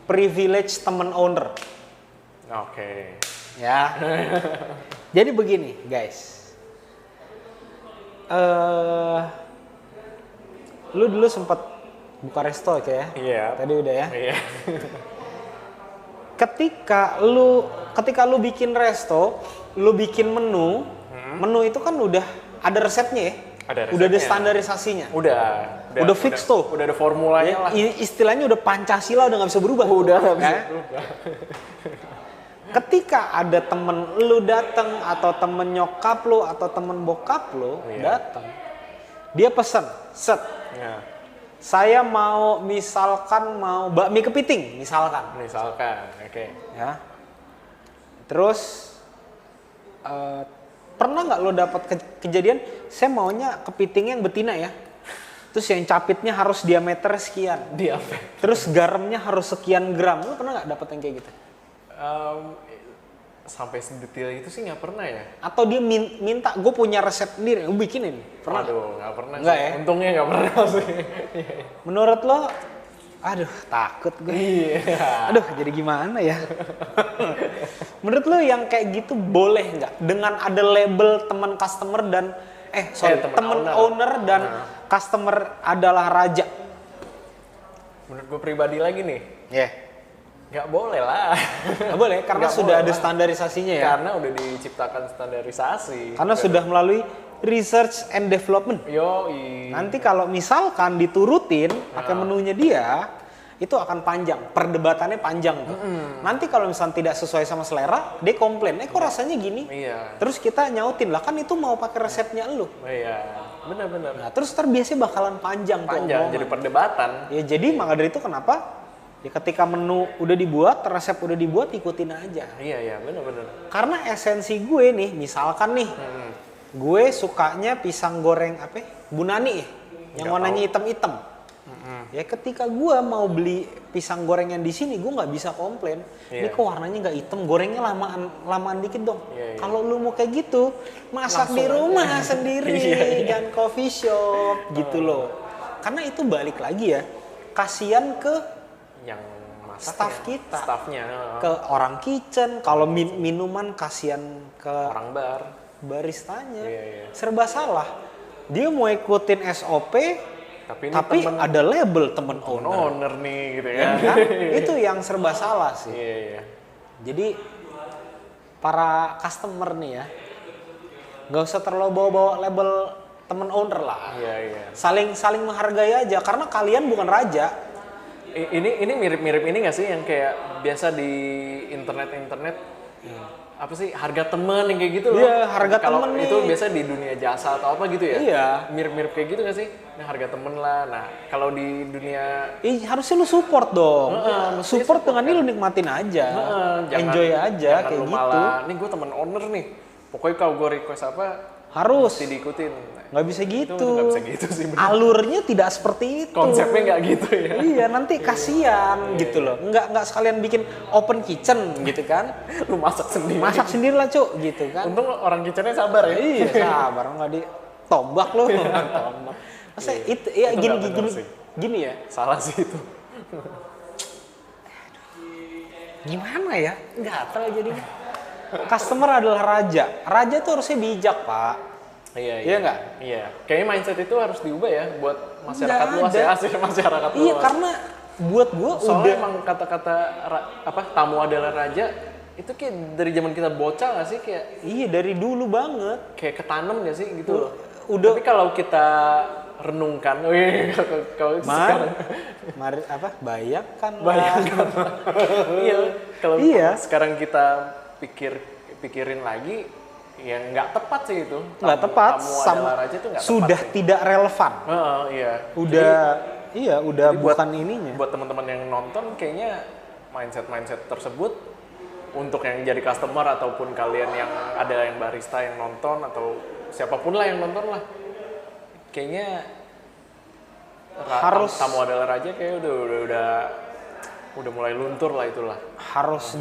privilege temen owner. Oke. Ya. Jadi begini guys. Lu dulu sempat buka resto ya? Iya. Tadi udah ya? Iya. Ketika lu bikin resto, lu bikin menu itu kan udah ada resepnya ya? Udah ada standarisasinya. Udah fix tuh. Udah ada formulanya lah. Istilahnya udah Pancasila, udah nggak bisa berubah. Udah nggak bisa berubah. Ketika ada temen lu dateng, atau temen nyokap lu, atau temen bokap lu dateng, dia pesen, set. Ya. Saya misalkan mau bakmi kepiting, misalkan, oke. Ya. Terus pernah nggak lo dapat kejadian, saya maunya kepiting yang betina ya. Terus yang capitnya harus diameter sekian. Terus garamnya harus sekian gram. Lo pernah nggak dapat yang kayak gitu? Sampai sedetail itu sih nggak pernah ya. Atau dia minta, gue punya resep sendiri, gue bikinin. Pernah? Aduh, nggak pernah. Nggak sih. ya? Untungnya nggak pernah sih. Menurut lo, aduh takut gue. Iya. Aduh jadi gimana ya? Menurut lo yang kayak gitu boleh nggak? Dengan ada label teman customer dan teman owner dan customer adalah raja. Menurut gue pribadi lagi nih. Ya. Nggak boleh lah. Nggak boleh, karena Nggak sudah boleh ada lah. standarisasinya ya. Karena udah diciptakan standarisasi. Karena sudah melalui research and development. Yoi. Nanti kalau misalkan diturutin pakai menunya dia, itu akan panjang, perdebatannya panjang tuh. Nanti kalau misalnya tidak sesuai sama selera, dia komplain, kok rasanya gini? Iya. Terus kita nyautin lah, kan itu mau pakai resepnya lu. Iya. Benar-benar. Nah, terus biasanya bakalan panjang tuh Panjang, omongan. jadi perdebatan. Ya jadi maka dari itu kenapa ya ketika menu udah dibuat, resep udah dibuat, ikutin aja. Iya, benar-benar. Karena esensi gue nih, misalkan nih, gue sukanya pisang goreng apa? Bunani ya, yang Nggak warnanya hitam-hitam. Ya ketika gue mau beli pisang goreng yang di sini, gue nggak bisa komplain. Ini kok warnanya nggak hitam, gorengnya lamaan dikit dong. Kalau lu mau kayak gitu, masak di rumah sendiri, jangan coffee shop gitu loh. Karena itu balik lagi ya, kasihan ke Yang masaknya, staff kita, staffnya, ke orang kitchen. Kalau minuman kasihan ke orang bar. baristanya. Iya. Serba salah. Dia mau ikutin SOP, Tapi tapi ada label temen owner. owner nih gitu Ya kan. kan? Itu yang serba salah sih. Iya. Jadi para customer nih ya, nggak usah terlalu bawa-bawa label temen owner lah. Iya. Saling menghargai aja, karena kalian bukan raja. Ini mirip-mirip ini nggak sih yang kayak biasa di internet apa sih harga teman yang kayak gitu loh? Iya, harga Kalau temen itu nih. biasa di dunia jasa atau apa gitu ya? Iya. Mirip-mirip kayak gitu nggak sih? Nah harga temen lah. Nah kalau di dunia Harusnya lu support dong. mestinya Support dengan ini lu nikmatin aja. Enjoy aja jangan kayak lu gitu. malah, nih gue temen owner nih. Pokoknya kalau gue request apa Harus. mesti diikutin. Nggak bisa gitu. Itu nggak bisa gitu sih. bener. Alurnya tidak seperti itu. Konsepnya nggak gitu ya. Iya, nanti kasihan gitu loh. Nggak sekalian bikin open kitchen gitu kan. Lu masak sendiri. Masak sendiri lah, Cuk, gitu kan. Untung orang kitchennya sabar ya. Iya, sabar nggak ditombak lu. Tombak. Masa itu ya Itu nggak bener sih. gini ya. Salah sih itu. Gimana ya? Gatel jadinya. Customer adalah raja. Raja tuh harusnya bijak, Pak. Iya nggak? Iya. Kayaknya mindset itu harus diubah ya buat masyarakat Nggak luas ada. ya, asli masyarakat Iya, luas. karena buat gua Soalnya udah emang kata-kata tamu adalah raja itu kayak dari zaman kita bocah nggak sih iya dari dulu banget. kayak ketanam nggak sih gitu loh. Udah Tapi kalau kita renungkan, kalau sekarang mari bayangkan. bayangkan, iya kalau Iya. sekarang kita pikirin lagi, ya nggak tepat sih itu. Nggak tepat, Tamu adalah raja itu nggak sudah tepat sih. tidak relevan. Iya. Udah Jadi bukan ininya. Buat teman-teman yang nonton, kayaknya mindset tersebut untuk yang jadi customer ataupun kalian yang ada yang barista yang nonton atau siapapun lah yang nonton lah, kayaknya Harus- tamu adalah raja kayak udah mulai luntur lah itulah. Harus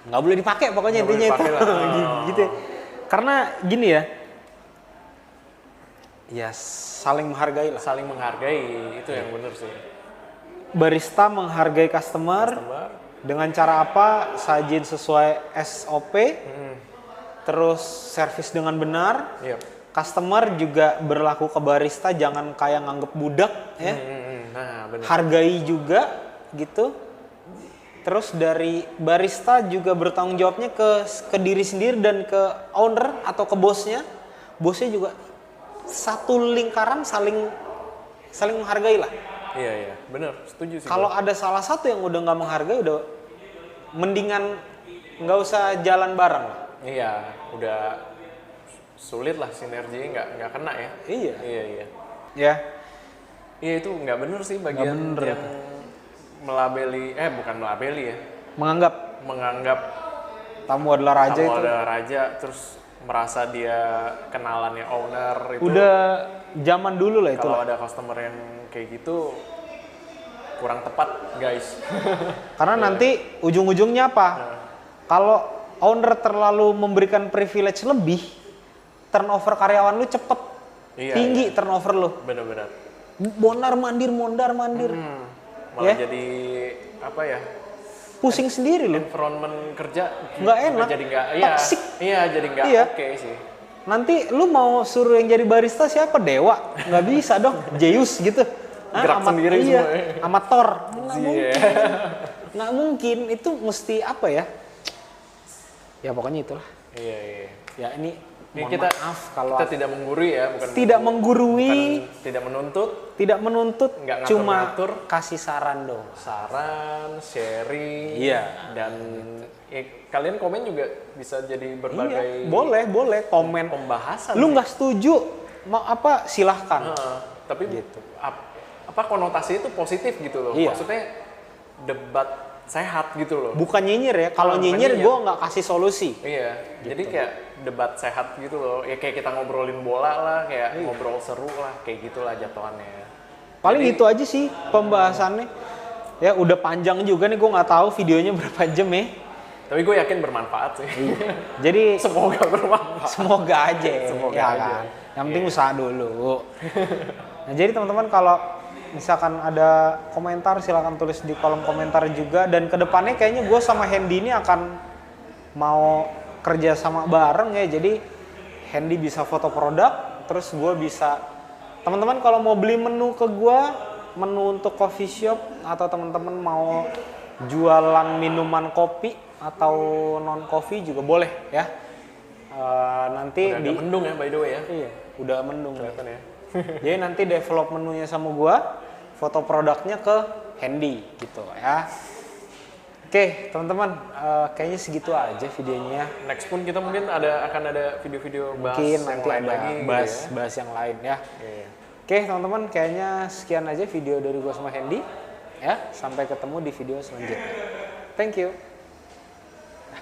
nggak boleh dipakai pokoknya Nggak boleh intinya itu. dipakai lah. Gitu. Karena gini ya. Ya saling menghargai lah. Saling menghargai itu yang bener sih. Barista menghargai customer dengan cara apa? Sajin sesuai SOP. Terus servis dengan benar. Iya. Customer juga berlaku ke barista, jangan kayak nganggep budak ya. Nah bener. Hargai juga gitu. Terus dari barista juga bertanggung jawabnya ke diri sendiri dan ke owner atau ke bosnya. Bosnya juga satu lingkaran saling menghargai lah. Iya bener, setuju sih. Kalau ada salah satu yang udah nggak menghargai, udah mendingan nggak usah jalan bareng lah. Iya, udah sulit lah sinerginya nggak kena ya. Iya. Iya. Ya. Iya itu nggak bener sih bagian bener. yang melabeli, bukan melabeli ya, menganggap Tamu adalah raja tamu itu. adalah raja, terus merasa dia kenalannya owner itu. Udah zaman dulu lah itu. Kalau ada customer yang kayak gitu kurang tepat guys. Karena nanti ujung-ujungnya apa? Kalau owner terlalu memberikan privilege lebih, turnover karyawan lu cepet. Tinggi turnover lu. Bener-bener. Mondar mandir. Malah jadi apa ya? Pusing sendiri lu. Environment kerja Nggak enak. Jadi nggak, Toxic. Iya, jadi nggak Iya. oke sih. Nanti lu mau suruh yang jadi barista siapa? Dewa? Nggak bisa dong. Zeus gitu. Gerak sendiri iya, semua ya. Amator. Nggak Iya. mungkin. Nggak mungkin. Itu mesti apa ya? Ya pokoknya itulah. Iya. Ya ini Ini mohon maaf kalau kita tidak menggurui ya, bukan tidak menggurui, bukan tidak menuntut, tidak menuntut, Nggak cuma ngatur-ngatur. kasih saran dong. saran, sharing, Iya. dan kalian komen juga bisa jadi berbagai Iya, boleh komen. pembahasan. Lu sih. nggak setuju, silahkan. Tapi Gitu. apa konotasi itu positif gitu loh. Iya. Maksudnya debat sehat gitu loh. Bukan nyinyir ya, kalau Bukan nyinyir nyinyir. gue nggak kasih solusi. Iya, jadi kayak debat sehat gitu loh. Ya kayak kita ngobrolin bola lah, kayak ngobrol seru lah, kayak gitulah jatuhannya. Paling Jadi- itu aja sih pembahasannya. Ya udah panjang juga nih, gue nggak tahu videonya berapa jam ya. Tapi gue yakin bermanfaat sih. Jadi Semoga bermanfaat. semoga aja, Semoga ya aja. kan. Yang penting usaha dulu. Nah, jadi teman-teman kalau misalkan ada komentar silahkan tulis di kolom komentar juga, dan kedepannya kayaknya gue sama Hendy ini akan mau kerja sama bareng ya. Jadi Hendy bisa foto produk, terus gue bisa, teman-teman kalau mau beli menu ke gue, menu untuk coffee shop, atau teman-teman mau jualan minuman kopi atau non coffee juga boleh ya. Nanti Udah agak mendung ya by the way ya. iya, udah mendung. Kelihatan ya. Jadi nanti develop menunya sama gua, foto produknya ke Hendy gitu ya. Oke, teman-teman, kayaknya segitu aja videonya. Next pun kita mungkin akan ada video-video bahas Mungkin yang nanti lain ada lagi gitu bahas yang lain ya. Iya. Oke, teman-teman, kayaknya sekian aja video dari gua sama Hendy ya. Sampai ketemu di video selanjutnya. Thank you.